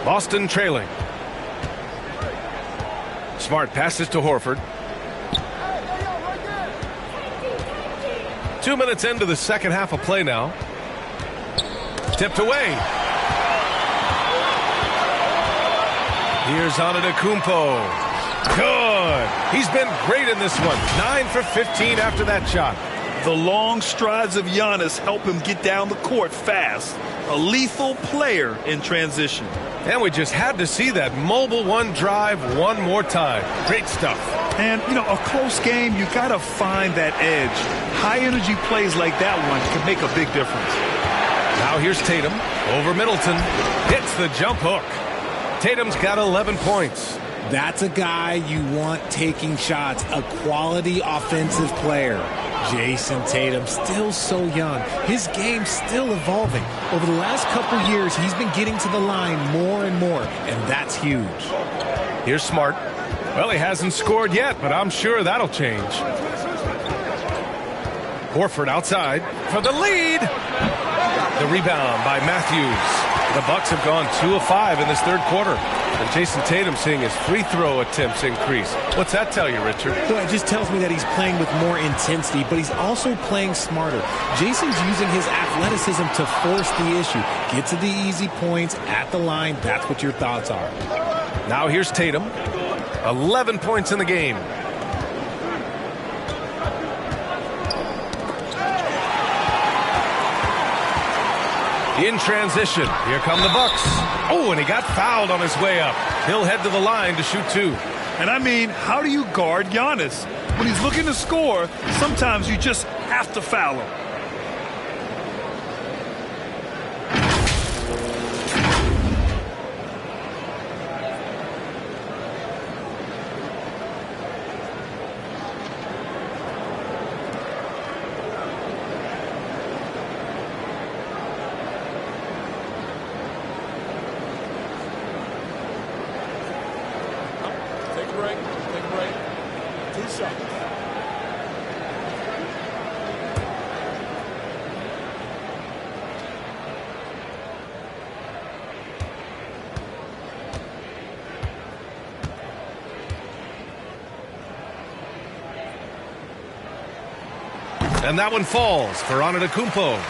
Boston trailing. Smart passes to Horford. 2 minutes into the second half of play now. Tipped away. Here's Antetokounmpo. Good. He's been great in this one. 9 for 15 after that shot. The long strides of Giannis help him get down the court fast. A lethal player in transition. And we just had to see that mobile one drive one more time. Great stuff. And, you know, a close game, you got to find that edge. High-energy plays like that one can make a big difference. Now here's Tatum over Middleton. Hits the jump hook. Tatum's got 11 points. That's a guy you want taking shots, a quality offensive player. Jason Tatum, still so young. His game's still evolving. Over the last couple years, he's been getting to the line more and more, and that's huge. Here's Smart. Well, he hasn't scored yet, but I'm sure that'll change. Horford outside for the lead. The rebound by Matthews. The Bucks have gone 2 of 5 in this third quarter. And Jason Tatum seeing his free throw attempts increase. What's that tell you, Richard? Well, it just tells me that he's playing with more intensity, but he's also playing smarter. Jason's using his athleticism to force the issue. Get to the easy points at the line. That's what your thoughts are. Now here's Tatum. 11 points in the game. In transition, here come the Bucks. Oh, and he got fouled on his way up. He'll head to the line to shoot 2. And I mean, how do you guard Giannis? When he's looking to score, sometimes you just have to foul him. And that one falls for Antetokounmpo.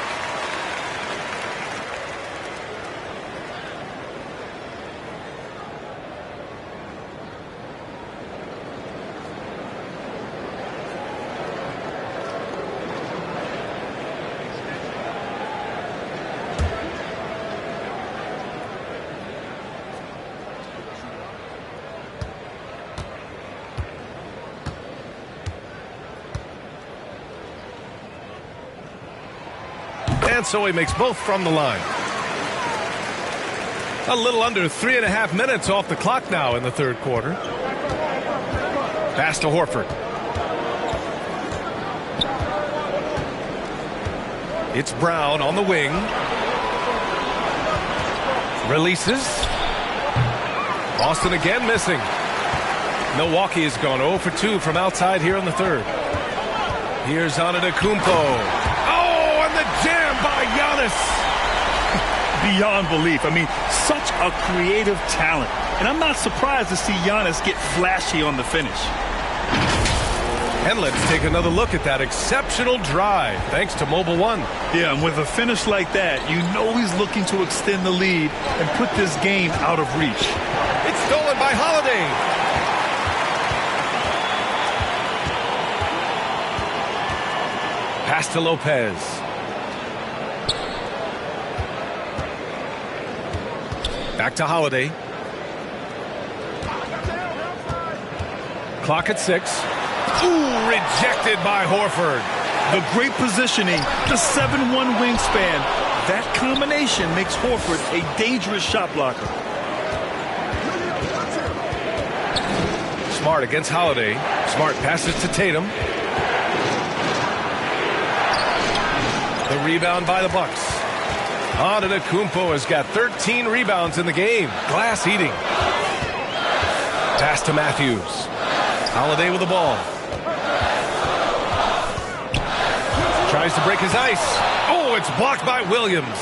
And so he makes both from the line. A little under 3.5 minutes off the clock now in the third quarter. Pass to Horford. It's Brown on the wing. Releases. Boston again missing. Milwaukee has gone 0 for 2 from outside here in the third. Here's Antetokounmpo. Jam by Giannis. Beyond belief. I mean, such a creative talent. And I'm not surprised to see Giannis get flashy on the finish. And let's take another look at that exceptional drive, thanks to Mobile One. Yeah, and with a finish like that, you know he's looking to extend the lead and put this game out of reach. It's stolen by Holiday. Pass to Lopez. Back to Holiday. Clock at 6. Ooh, rejected by Horford. The great positioning, the 7'1" wingspan. That combination makes Horford a dangerous shot blocker. Smart against Holiday. Smart passes to Tatum. The rebound by the Bucks. Antetokounmpo has got 13 rebounds in the game. Glass eating. Pass to Matthews. Holiday with the ball. Tries to break his ice. Oh, it's blocked by Williams.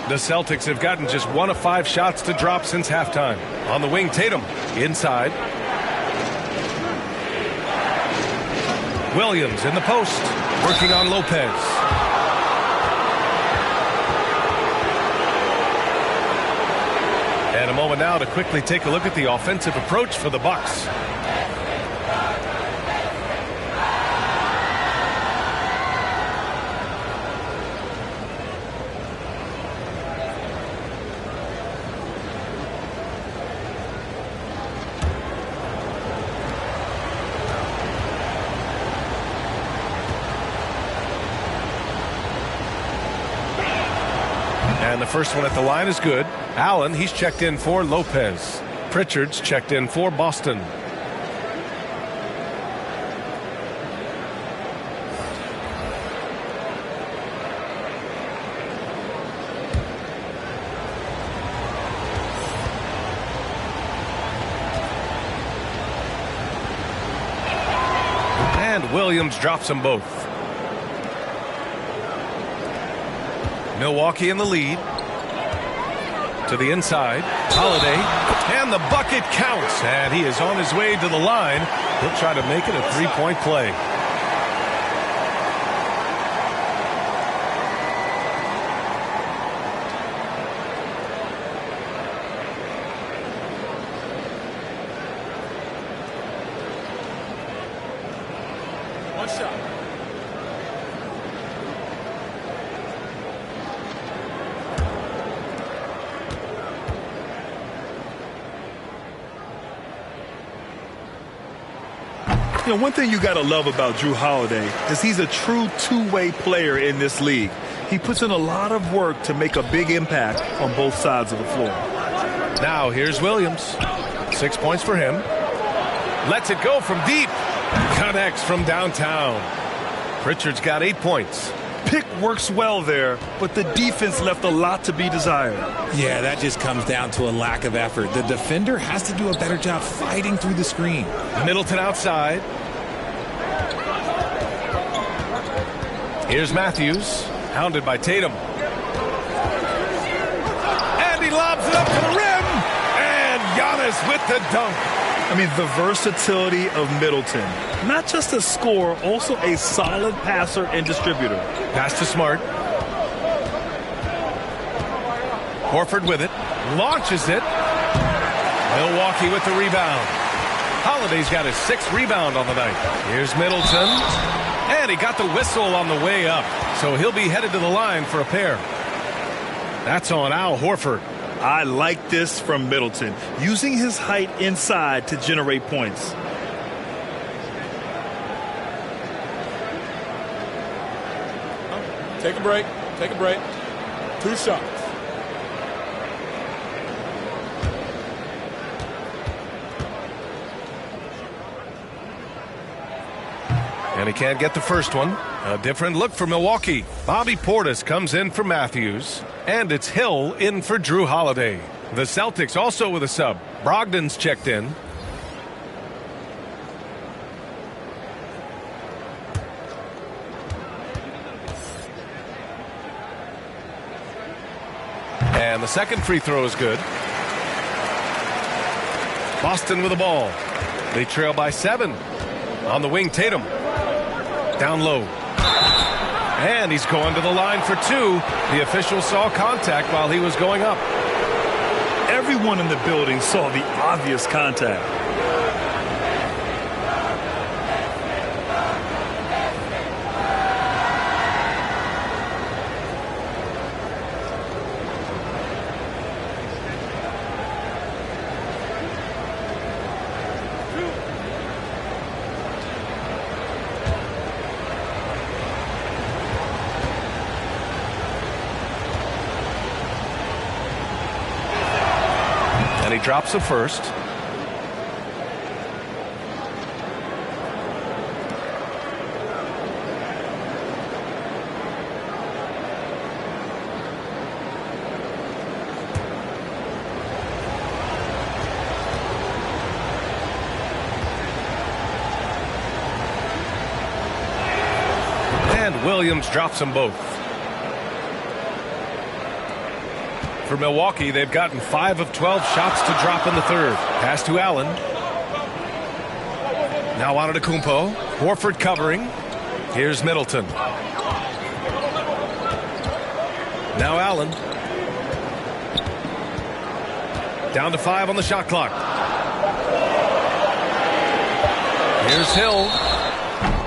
The Celtics have gotten just 1 of 5 shots to drop since halftime. On the wing, Tatum. Inside. Williams in the post. Working on Lopez. And a moment now to quickly take a look at the offensive approach for the Bucks. And the first one at the line is good. Allen, he's checked in for Lopez. Pritchard's checked in for Boston. And Williams drops them both. Milwaukee in the lead. To the inside. Holiday. And the bucket counts. And he is on his way to the line. He'll try to make it a three-point play. One shot. You know, one thing you got to love about Jrue Holiday is he's a true two-way player in this league. He puts in a lot of work to make a big impact on both sides of the floor. Now here's Williams. 6 points for him. Lets it go from deep. Connects from downtown. Pritchard's got 8 points. Pick works well there, but the defense left a lot to be desired. Yeah, that just comes down to a lack of effort. The defender has to do a better job fighting through the screen. Middleton outside. Here's Matthews, hounded by Tatum. And he lobs it up to the rim. And Giannis with the dunk. I mean, the versatility of Middleton. Not just a scorer, also a solid passer and distributor. Pass to Smart. Horford with it. Launches it. Milwaukee with the rebound. Holiday's got his 6th rebound on the night. Here's Middleton. And he got the whistle on the way up. So he'll be headed to the line for a pair. That's on Al Horford. I like this from Middleton, using his height inside to generate points. Take a break. Take a break. 2 shots. And he can't get the first one. A different look for Milwaukee. Bobby Portis comes in for Matthews. And it's Hill in for Jrue Holiday. The Celtics also with a sub. Brogdon's checked in. And the second free throw is good. Boston with the ball. They trail by 7. On the wing, Tatum. Down low. And he's going to the line for 2. The official saw contact while he was going up. Everyone in the building saw the obvious contact. And he drops the first. Williams drops them both. For Milwaukee, they've gotten 5 of 12 shots to drop in the third. Pass to Allen. Now Antetokounmpo. Horford covering. Here's Middleton. Now Allen. Down to 5 on the shot clock. Here's Hill.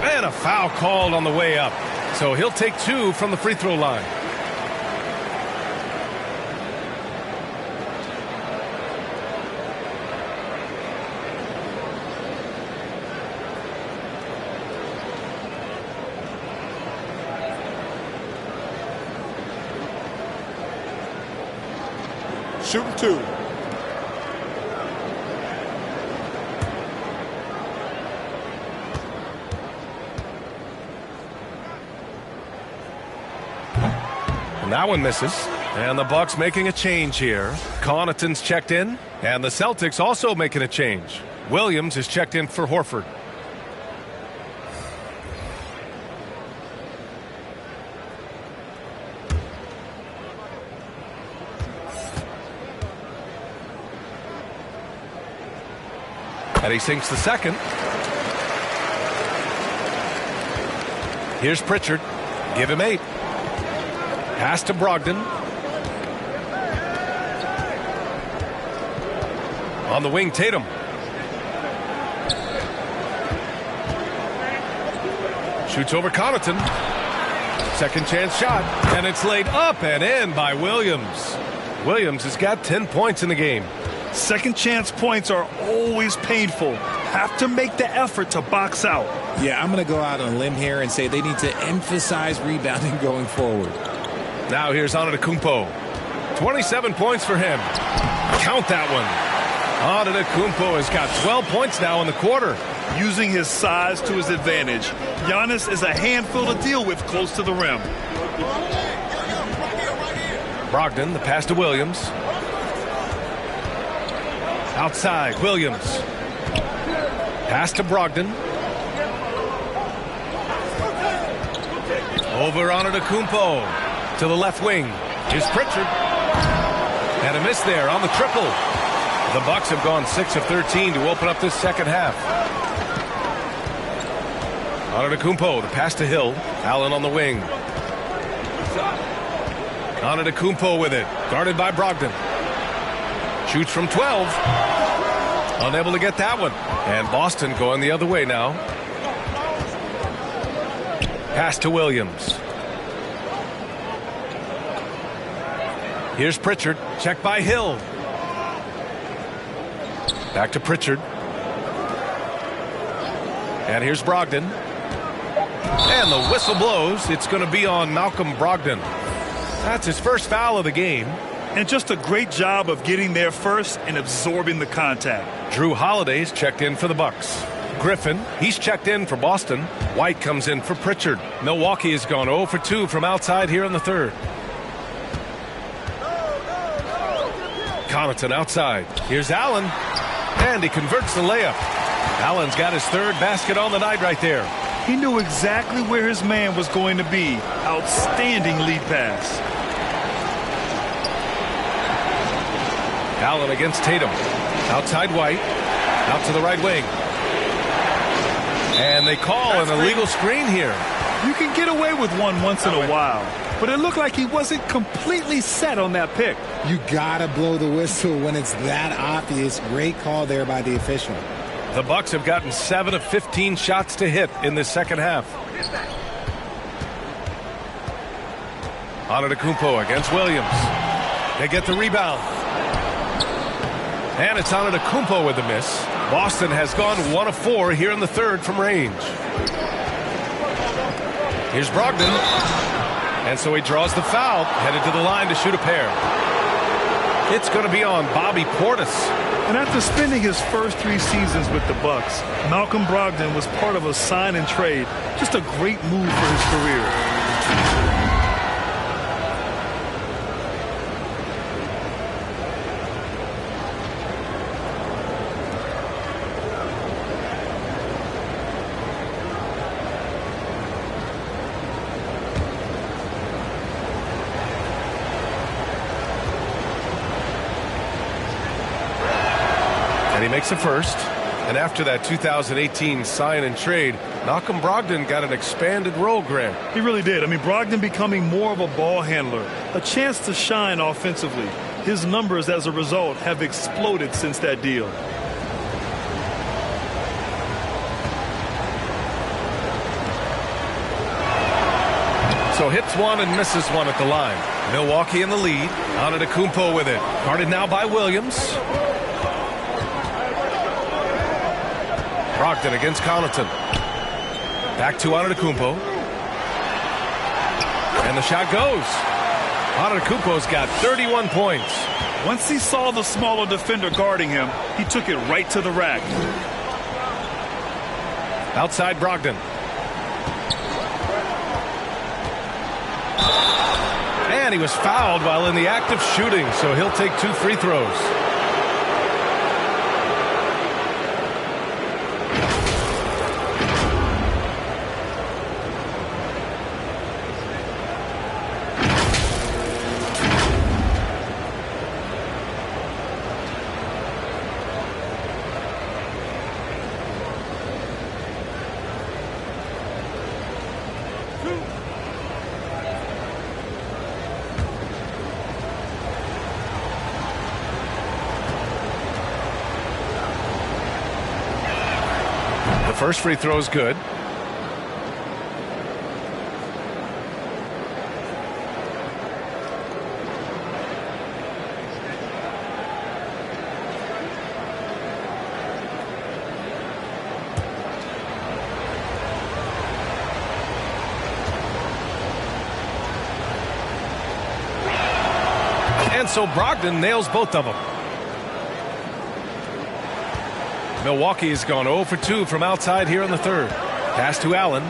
And a foul called on the way up. So he'll take 2 from the free throw line. Shooting 2. And that one misses. And the Bucks making a change here. Connaughton's checked in. And the Celtics also making a change. Williams is checked in for Horford. And he sinks the second. Here's Pritchard. Give him 8. Pass to Brogdon. On the wing, Tatum. Shoots over Connaughton. Second chance shot. And it's laid up and in by Williams. Williams has got 10 points in the game. Second chance points are always painful. Have to make the effort to box out. Yeah, I'm going to go out on a limb here and say they need to emphasize rebounding going forward. Now here's Antetokounmpo. 27 points for him. Count that one. Antetokounmpo has got 12 points now in the quarter. Using his size to his advantage. Giannis is a handful to deal with close to the rim. Brogdon, the pass to Williams. Outside, Williams. Pass to Brogdon. Over Antetokounmpo to the left wing. Here's Pritchard. And a miss there on the triple. The Bucks have gone 6 of 13 to open up this second half. Antetokounmpo, the pass to Hill. Allen on the wing. Antetokounmpo with it. Guarded by Brogdon. Shoots from 12. Unable to get that one. And Boston going the other way now. Pass to Williams. Here's Pritchard. Checked by Hill. Back to Pritchard. And here's Brogdon. And the whistle blows. It's going to be on Malcolm Brogdon. That's his first foul of the game. And just a great job of getting there first and absorbing the contact. Drew Holiday's checked in for the Bucks. Griffin, he's checked in for Boston. White comes in for Pritchard. Milwaukee has gone 0 for 2 from outside here in the third. Connaughton outside. Here's Allen. And he converts the layup. Allen's got his third basket on the night right there. He knew exactly where his man was going to be. Outstanding lead pass. Allen against Tatum. Outside White. Out to the right wing. And they call an illegal screen here. You can get away with one once in a while. But it looked like he wasn't completely set on that pick. You gotta blow the whistle when it's that obvious. Great call there by the official. The Bucks have gotten 7 of 15 shots to hit in this second half. Antetokounmpo against Williams. They get the rebound. And it's Antetokounmpo with the miss. Boston has gone 1 of 4 here in the third from range. Here's Brogdon. And so he draws the foul, headed to the line to shoot a pair. It's going to be on Bobby Portis. And after spending his first 3 seasons with the Bucks, Malcolm Brogdon was part of a sign and trade. Just a great move for his career. makes a first. And after that 2018 sign and trade, Malcolm Brogdon got an expanded role, Grant. He really did. I mean, Brogdon becoming more of a ball handler, a chance to shine offensively. His numbers as a result have exploded since that deal. So hits one and misses one at the line. Milwaukee in the lead. Antetokounmpo with it. Guarded now by Williams. Brogdon against Connaughton. Back to Antetokounmpo. And the shot goes. Antetokounmpo's got 31 points. Once he saw the smaller defender guarding him, he took it right to the rack. Outside Brogdon. And he was fouled while in the act of shooting, so he'll take 2 free throws. First free throw is good. And so Brogdon nails both of them. Milwaukee's gone 0 for 2 from outside here in the third. Pass to Allen.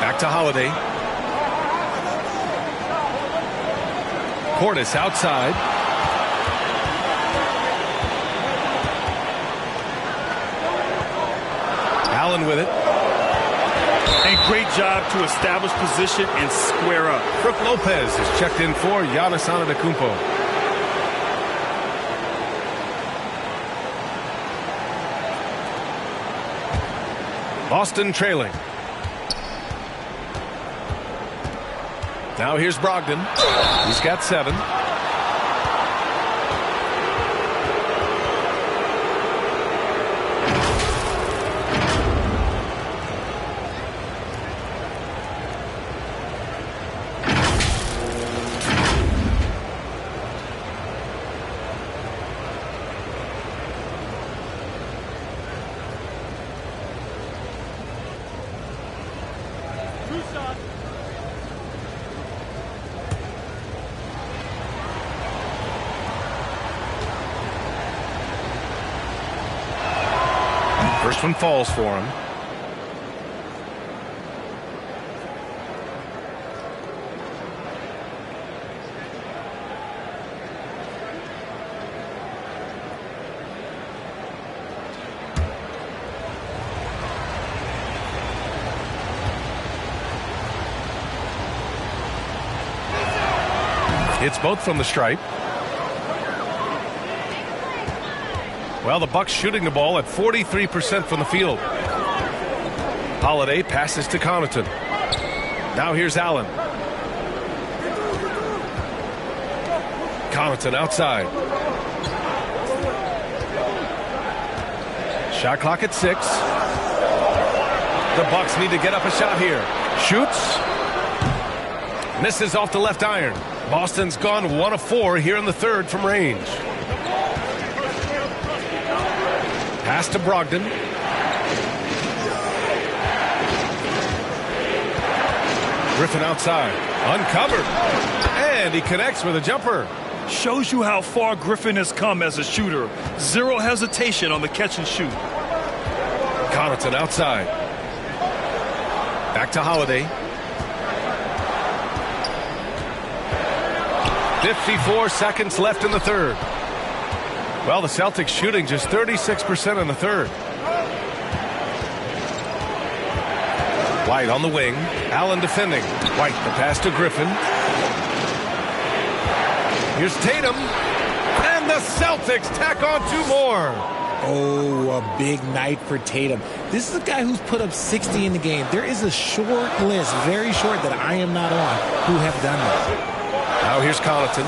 Back to Holiday. Portis outside. Allen with it. And great job to establish position and square up. Brook Lopez is checked in for Giannis Antetokounmpo. Boston trailing. Now here's Brogdon. He's got 7. First one falls for him. It's both from the stripe. Well, the Bucks shooting the ball at 43% from the field. Holiday passes to Connaughton. Now here's Allen. Connaughton outside. Shot clock at 6. The Bucks need to get up a shot here. Shoots. Misses off the left iron. Boston's gone 1 of 4 here in the third from range. Pass to Brogdon. Griffin outside. Uncovered. And he connects with a jumper. Shows you how far Griffin has come as a shooter. Zero hesitation on the catch and shoot. Connaughton outside. Back to Holiday. 54 seconds left in the third. Well, the Celtics shooting just 36% in the third. White on the wing. Allen defending. White, the pass to Griffin. Here's Tatum. And And the Celtics tack on 2 more. Oh, a big night for Tatum. This is a guy who's put up 60 in the game. There is a short list, very short, that I am not on, who have done this. Now here's Connaughton.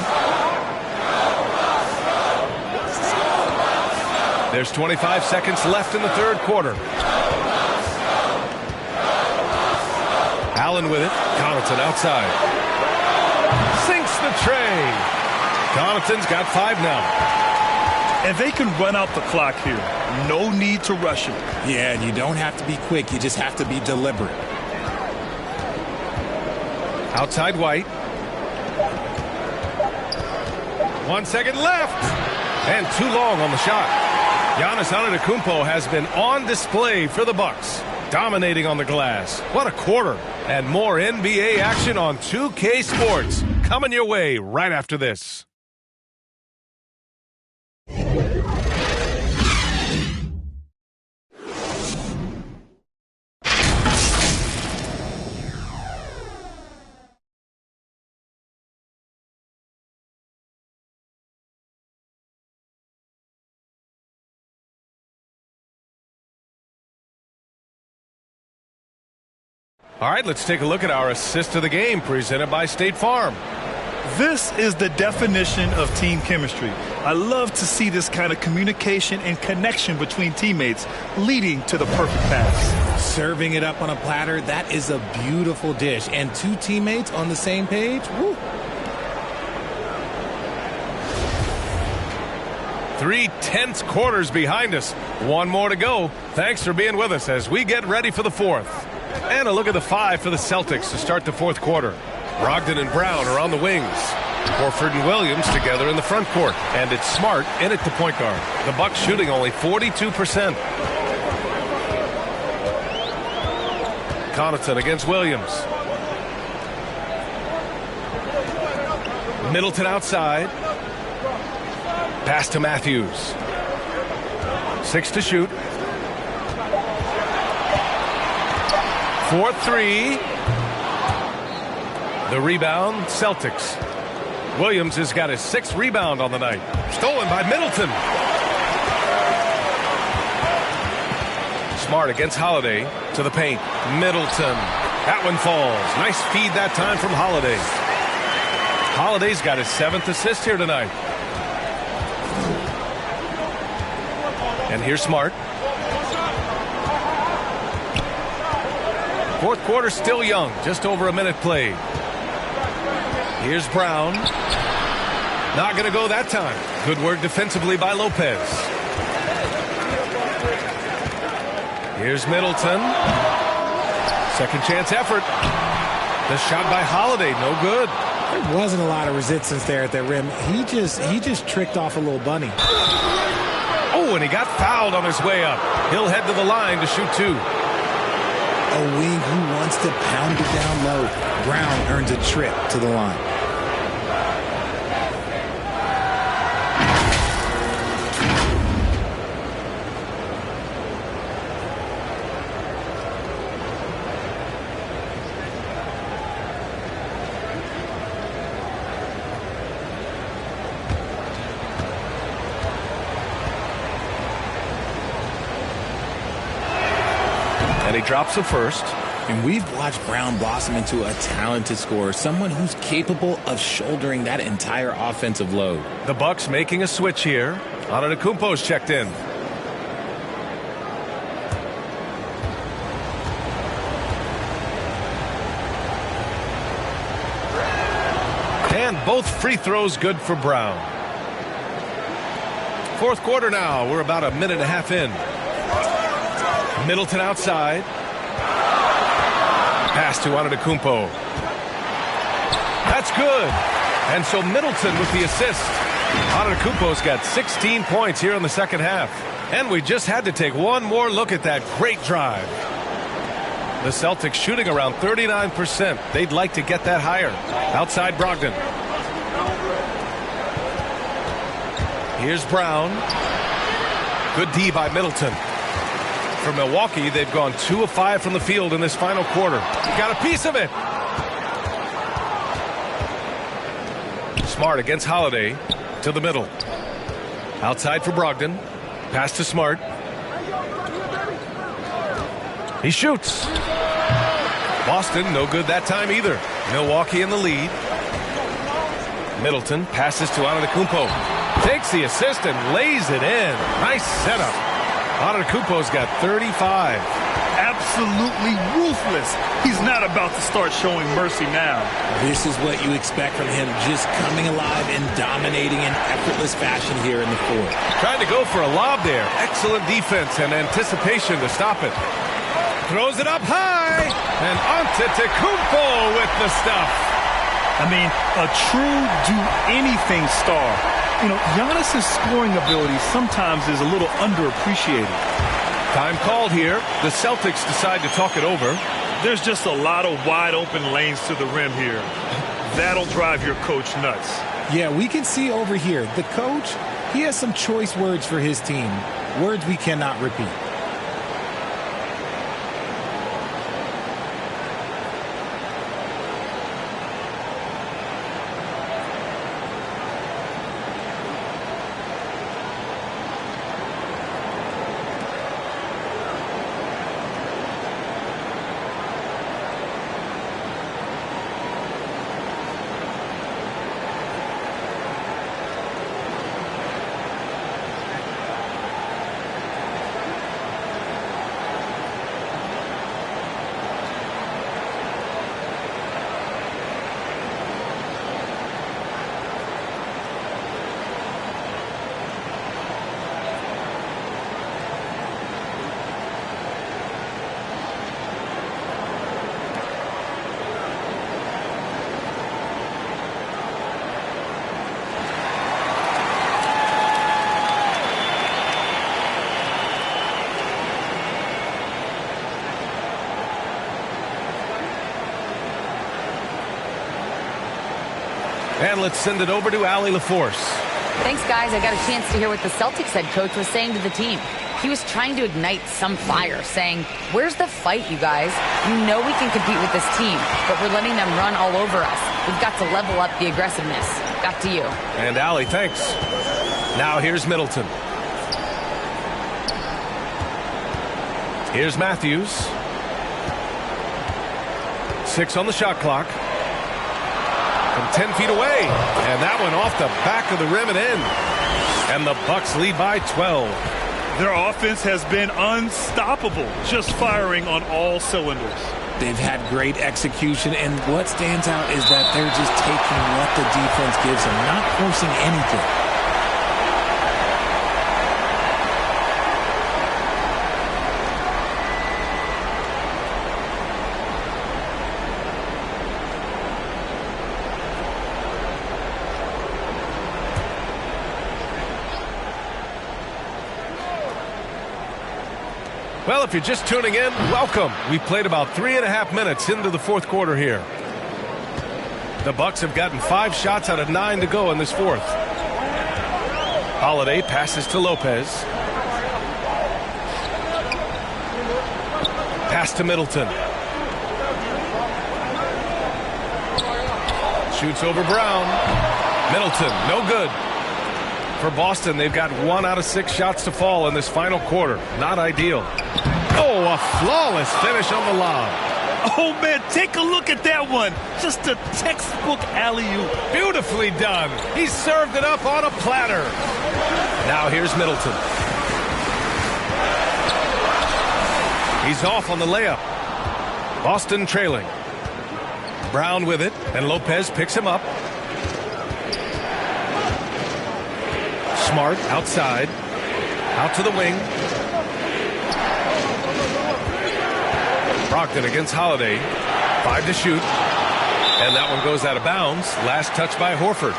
There's 25 seconds left in the third quarter. Allen with it. Connaughton outside. Sinks the tray. Connaughton's got 5 now. And they can run out the clock here. No need to rush it. Yeah, and you don't have to be quick. You just have to be deliberate. Outside White. 1 second left. And too long on the shot. Giannis Antetokounmpo has been on display for the Bucks, dominating on the glass. What a quarter. And more NBA action on 2K Sports. Coming your way right after this. All right, let's take a look at our assist of the game presented by State Farm. This is the definition of team chemistry. I love to see this kind of communication and connection between teammates leading to the perfect pass. Serving it up on a platter, that is a beautiful dish. And 2 teammates on the same page, woo. 3 tense quarters behind us. 1 more to go. Thanks for being with us as we get ready for the 4th. And a look at the 5 for the Celtics to start the 4th quarter. Brogdon and Brown are on the wings. Horford and Williams together in the front court. And it's Smart in at the point guard. The Bucks shooting only 42%. Connaughton against Williams. Middleton outside. Pass to Matthews. 6 to shoot. 4-3. The rebound, Celtics. Williams has got his 6th rebound on the night. Stolen by Middleton. Smart against Holiday to the paint. Middleton. That one falls. Nice feed that time from Holiday. Holiday's got his 7th assist here tonight. And here's Smart. 4th quarter still young. Just over a minute played. Here's Brown. Not going to go that time. Good work defensively by Lopez. Here's Middleton. Second chance effort. The shot by Holiday, no good. There wasn't a lot of resistance there at the rim. He just tricked off a little bunny. Oh, and he got fouled on his way up. He'll head to the line to shoot 2. A wing who wants to pound it down low. Brown earns a trip to the line. And he drops the first. And we've watched Brown blossom into a talented scorer, someone who's capable of shouldering that entire offensive load. The Bucks making a switch here. Antetokounmpo's checked in. And both free throws good for Brown. 4th quarter now. We're about a minute and a half in. Middleton outside. Pass to Antetokounmpo. That's good. And so Middleton with the assist. Antetokounmpo's got 16 points here in the second half. And we just had to take one more look at that great drive. The Celtics shooting around 39%. They'd like to get that higher. Outside Brogdon. Here's Brown. Good D by Middleton. For Milwaukee, they've gone 2 of 5 from the field in this final quarter. Got a piece of it. Smart against Holiday to the middle. Outside for Brogdon. Pass to Smart. He shoots. Boston, no good that time either. Milwaukee in the lead. Middleton passes to Antetokounmpo. Takes the assist and lays it in. Nice setup. Antetokounmpo's got 35. Absolutely ruthless. He's not about to start showing mercy now. This is what you expect from him, just coming alive and dominating in effortless fashion here in the fourth. Trying to go for a lob there. Excellent defense and anticipation to stop it. Throws it up high. And Antetokounmpo with the stuff. I mean, a true do-anything star. You know, Giannis's scoring ability sometimes is a little underappreciated. Time called here. The Celtics decide to talk it over. There's just a lot of wide open lanes to the rim here. That'll drive your coach nuts. Yeah, we can see over here, the coach, he has some choice words for his team. Words we cannot repeat. And let's send it over to Allie LaForce. Thanks, guys. I got a chance to hear what the Celtics head coach was saying to the team. He was trying to ignite some fire, saying, where's the fight, you guys? You know we can compete with this team, but we're letting them run all over us. We've got to level up the aggressiveness. Back to you. And Allie, thanks. Now here's Middleton. Here's Matthews. 6 on the shot clock. From 10 feet away. And that one off the back of the rim and in. And the Bucks lead by 12. Their offense has been unstoppable, just firing on all cylinders. They've had great execution, and what stands out is that they're just taking what the defense gives them, not forcing anything. Well, if you're just tuning in, welcome. We played about 3.5 minutes into the fourth quarter here. The Bucks have gotten 5 shots out of 9 to go in this fourth. Holiday passes to Lopez. Pass to Middleton. Shoots over Brown. Middleton, no good. For Boston, they've got 1 out of 6 shots to fall in this final quarter. Not ideal. Oh, a flawless finish on the lob. Oh, man, take a look at that one. Just a textbook alley-oop. Beautifully done. He served it up on a platter. Now here's Middleton. He's off on the layup. Boston trailing. Brown with it, and Lopez picks him up. Smart outside. Out to the wing. Brogdon against Holiday. 5 to shoot. And that one goes out of bounds. Last touch by Horford.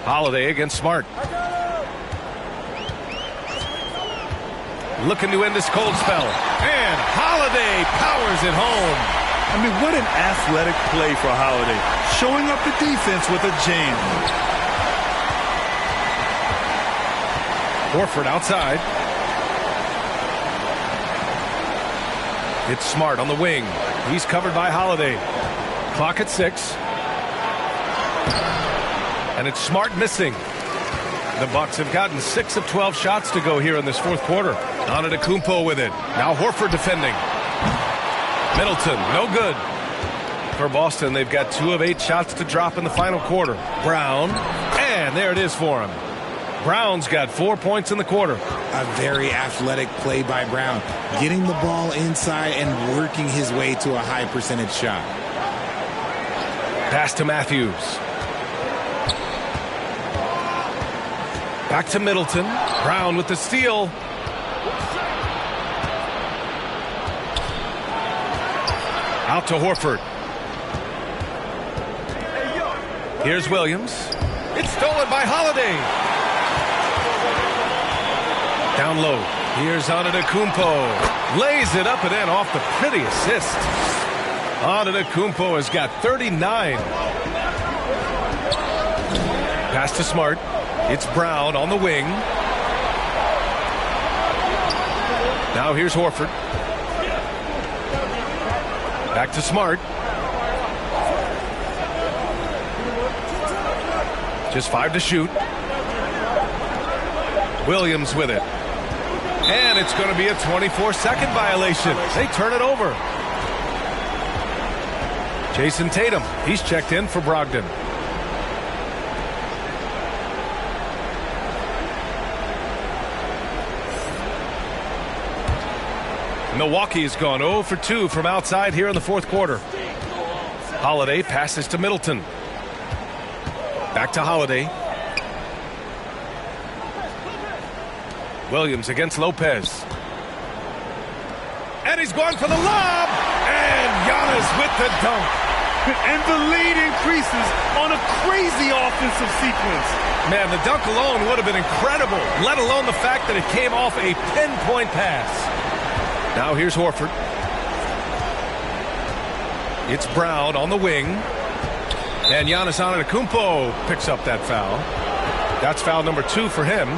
Holiday against Smart. Looking to end this cold spell. And Holiday powers it home. I mean, what an athletic play for Holiday. Showing up the defense with a jam. Horford outside. It's Smart on the wing. He's covered by Holiday. Clock at 6. And it's Smart missing. The Bucks have gotten 6 of 12 shots to go here in this fourth quarter. Antetokounmpo with it. Now Horford defending. Middleton, no good. For Boston, they've got 2 of 8 shots to drop in the final quarter. Brown, and there it is for him. Brown's got 4 points in the quarter. A very athletic play by Brown, getting the ball inside and working his way to a high percentage shot. Pass to Matthews. Back to Middleton. Brown with the steal. Out to Horford. Here's Williams. It's stolen by Holiday. Down low. Here's Antetokounmpo. Lays it up and in off the pretty assist. Antetokounmpo has got 39. Pass to Smart. It's Brown on the wing. Now here's Horford. Back to Smart. Just 5 to shoot. Williams with it. And it's going to be a 24-second violation. They turn it over. Jason Tatum, he's checked in for Brogdon. Milwaukee has gone 0 for 2 from outside here in the fourth quarter. Holiday passes to Middleton. Back to Holiday. Williams against Lopez. And he's going for the lob. And Giannis with the dunk. And the lead increases on a crazy offensive sequence. Man, the dunk alone would have been incredible, let alone the fact that it came off a pinpoint pass. Now here's Horford. It's Brown on the wing. And Giannis Antetokounmpo picks up that foul. That's foul number 2 for him.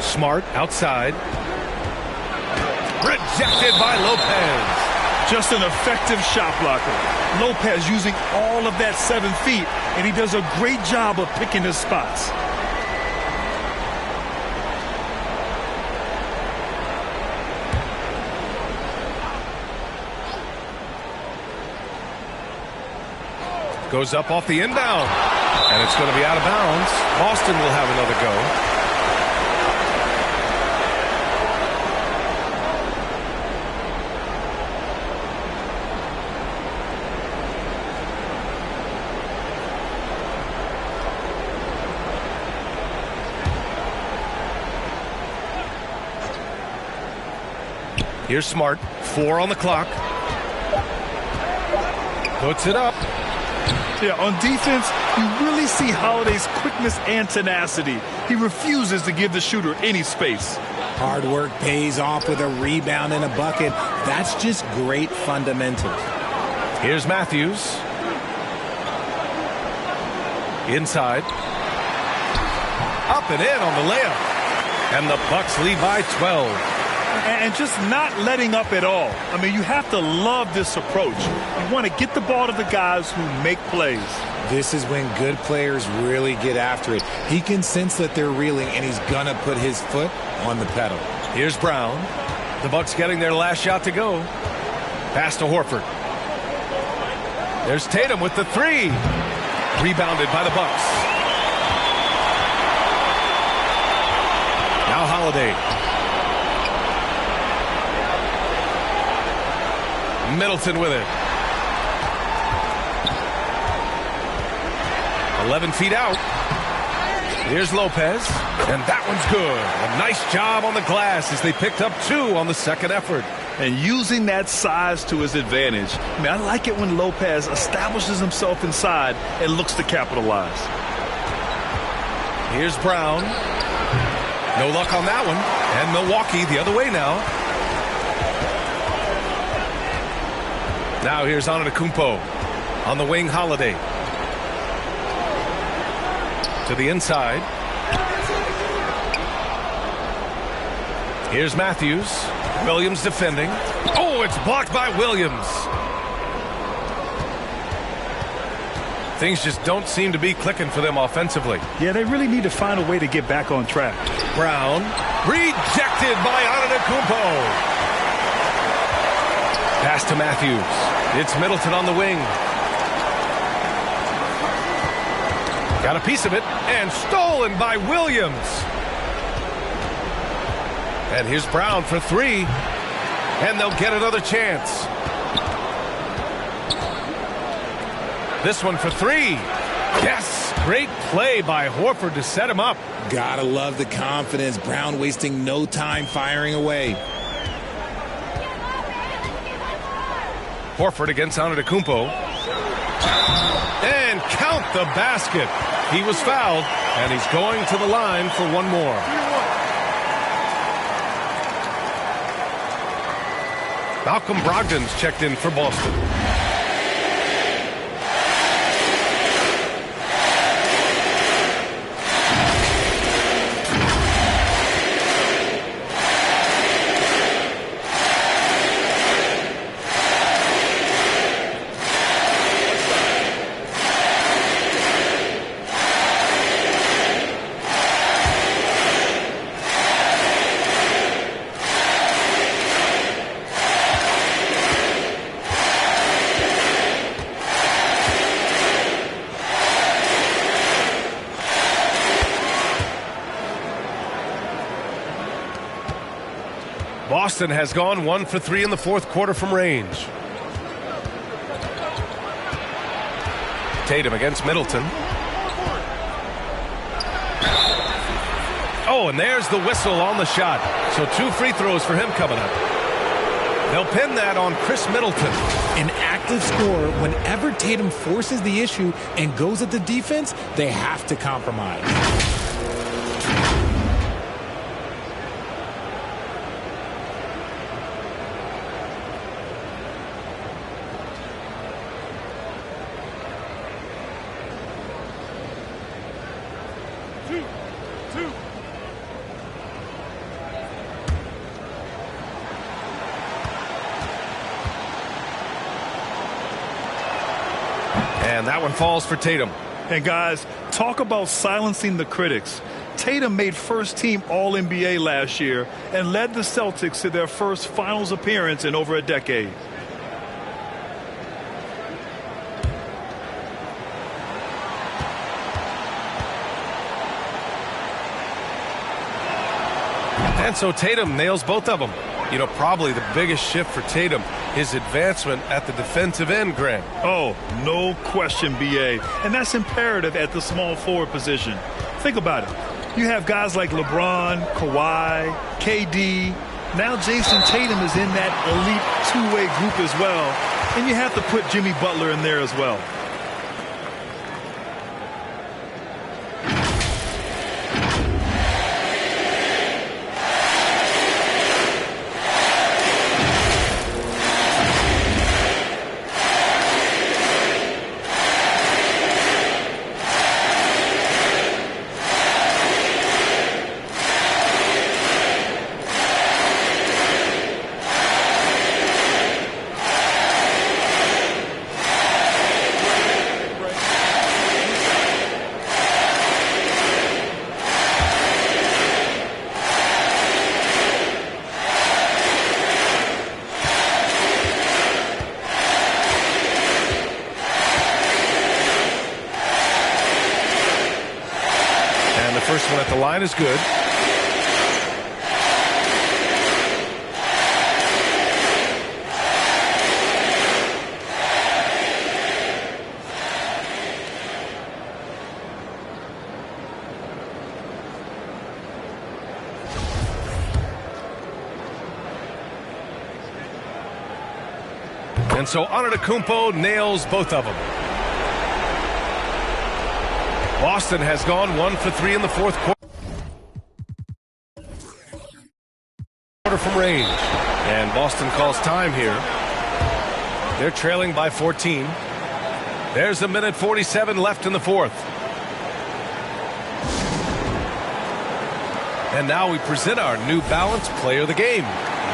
Smart outside. Rejected by Lopez. Just an effective shot blocker. Lopez using all of that 7 feet, and he does a great job of picking his spots. Goes up off the inbound. And it's going to be out of bounds. Boston will have another go. Here's Smart. 4 on the clock. Puts it up. Yeah, on defense, you really see Holiday's quickness and tenacity. He refuses to give the shooter any space. Hard work pays off with a rebound and a bucket. That's just great fundamentals. Here's Matthews. Inside. Up and in on the layup. And the Bucks lead by 12. And just not letting up at all. I mean, you have to love this approach. You want to get the ball to the guys who make plays. This is when good players really get after it. He can sense that they're reeling, and he's going to put his foot on the pedal. Here's Brown. The Bucks getting their last shot to go. Pass to Horford. There's Tatum with the 3. Rebounded by the Bucks. Now Holiday. Middleton with it. 11 feet out. Here's Lopez. And that one's good. A nice job on the glass as they picked up 2 on the second effort. And using that size to his advantage. I mean, I like it when Lopez establishes himself inside and looks to capitalize. Here's Brown. No luck on that one. And Milwaukee the other way now. Now here's Antetokounmpo on the wing. Holiday to the inside. Here's Matthews. Williams defending. Oh, it's blocked by Williams. Things just don't seem to be clicking for them offensively. Yeah, they really need to find a way to get back on track. Brown rejected by Antetokounmpo. Pass to Matthews. It's Middleton on the wing. Got a piece of it and stolen by Williams. And here's Brown for three. And they'll get another chance. This one for three. Yes, great play by Horford to set him up. Gotta love the confidence. Brown wasting no time firing away. Horford against Antetokounmpo. And count the basket. He was fouled, and he's going to the line for one more. Malcolm Brogdon's checked in for Boston. Boston has gone 1 for 3 in the fourth quarter from range. Tatum against Middleton. Oh, and there's the whistle on the shot. So 2 free throws for him coming up. They'll pin that on Chris Middleton. An active scorer, whenever Tatum forces the issue and goes at the defense, they have to compromise. And that one falls for Tatum. And guys, talk about silencing the critics. Tatum made first team All-NBA last year and led the Celtics to their first finals appearance in over a decade. And so Tatum nails both of them. You know, probably the biggest shift for Tatum, his advancement at the defensive end, Grant. Oh, no question, B.A. And that's imperative at the small forward position. Think about it. You have guys like LeBron, Kawhi, KD. Now Jason Tatum is in that elite two-way group as well. And you have to put Jimmy Butler in there as well. First one at the line is good. And so Antetokounmpo nails both of them. Boston has gone 1 for 3 in the fourth quarter from range. And Boston calls time here. They're trailing by 14. There's a minute 47 left in the fourth. And now we present our New Balance player of the game,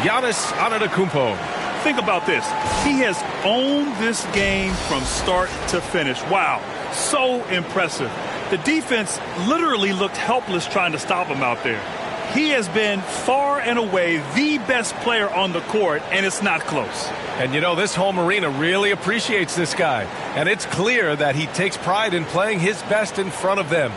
Giannis Antetokounmpo. Think about this. He has owned this game from start to finish. Wow, so impressive. The defense literally looked helpless trying to stop him out there. He has been far and away the best player on the court, and it's not close. And you know, this home arena really appreciates this guy. And it's clear that he takes pride in playing his best in front of them.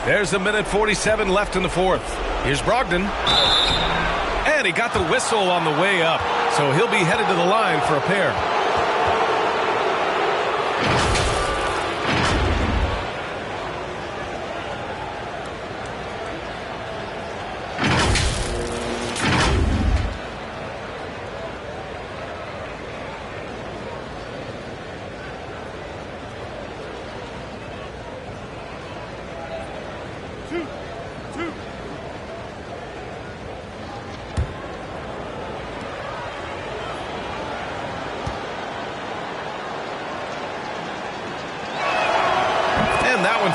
There's a minute 47 left in the fourth. Here's Brogdon. And he got the whistle on the way up. So he'll be headed to the line for a pair.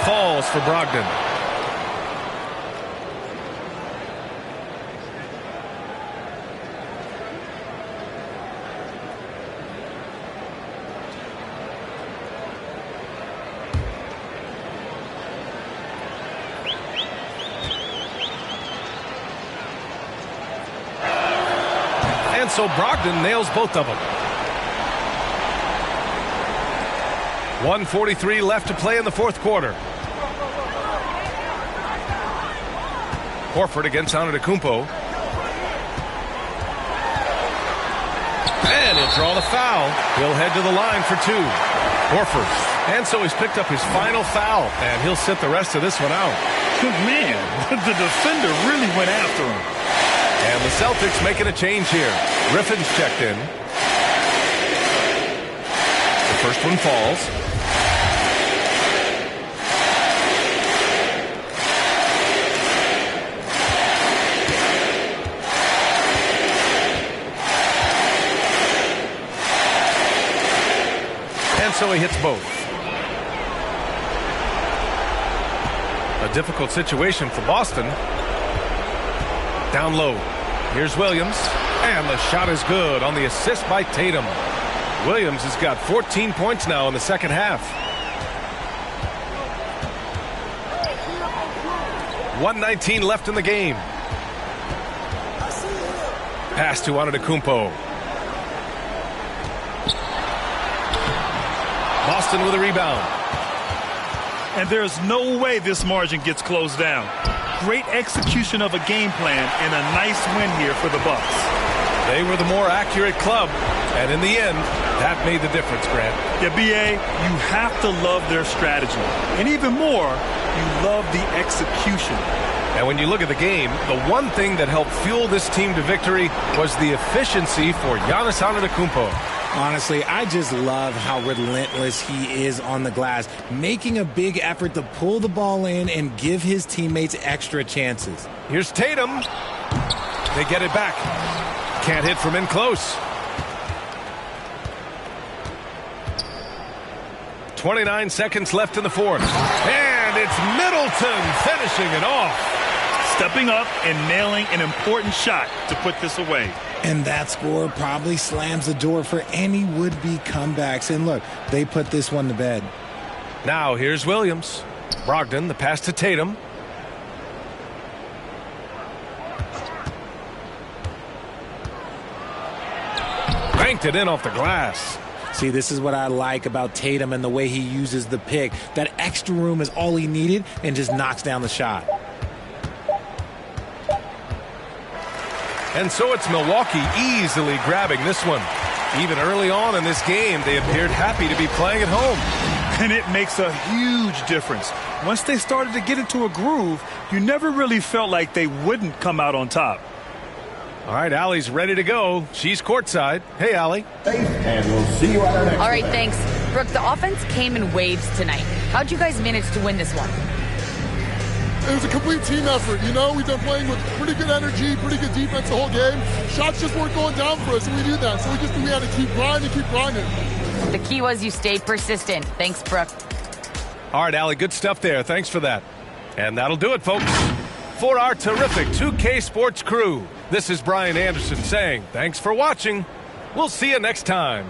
Falls for Brogdon. And so Brogdon nails both of them. 1:43 left to play in the fourth quarter. Horford against Antetokounmpo. And he'll draw the foul. He'll head to the line for two. Horford. And so he's picked up his final foul, and he'll sit the rest of this one out. Man, the defender really went after him. And the Celtics making a change here. Griffin's checked in. The first one falls. So he hits both. A difficult situation for Boston. Down low. Here's Williams. And the shot is good on the assist by Tatum. Williams has got 14 points now in the second half. 1:19 left in the game. Pass to Antetokounmpo. Boston with a rebound. And there's no way this margin gets closed down. Great execution of a game plan and a nice win here for the Bucks. They were the more accurate club, and in the end, that made the difference, Grant. Yeah, B.A., you have to love their strategy. And even more, you love the execution. And when you look at the game, the one thing that helped fuel this team to victory was the efficiency for Giannis Antetokounmpo. Honestly, I just love how relentless he is on the glass, making a big effort to pull the ball in and give his teammates extra chances. Here's Tatum. They get it back. Can't hit from in close. 29 seconds left in the fourth. And it's Middleton finishing it off. Stepping up and nailing an important shot to put this away. And that score probably slams the door for any would-be comebacks. And look, they put this one to bed. Now here's Williams. Brogdon, the pass to Tatum. Banked it in off the glass. See, this is what I like about Tatum and the way he uses the pick. That extra room is all he needed and just knocks down the shot. And so it's Milwaukee easily grabbing this one. Even early on in this game, they appeared happy to be playing at home. And it makes a huge difference. Once they started to get into a groove, you never really felt like they wouldn't come out on top. All right, Allie's ready to go. She's courtside. Hey, Allie. And we'll see you on our next. All right, thanks. Brooke, the offense came in waves tonight. How'd you guys manage to win this one? It was a complete team effort. You know, we've been playing with pretty good energy, pretty good defense the whole game. Shots just weren't going down for us, and we knew that. So we had to keep grinding, keep grinding. The key was you stayed persistent. Thanks, Brooke. All right, Allie, good stuff there. Thanks for that. And that'll do it, folks. For our terrific 2K Sports crew, this is Brian Anderson saying thanks for watching. We'll see you next time.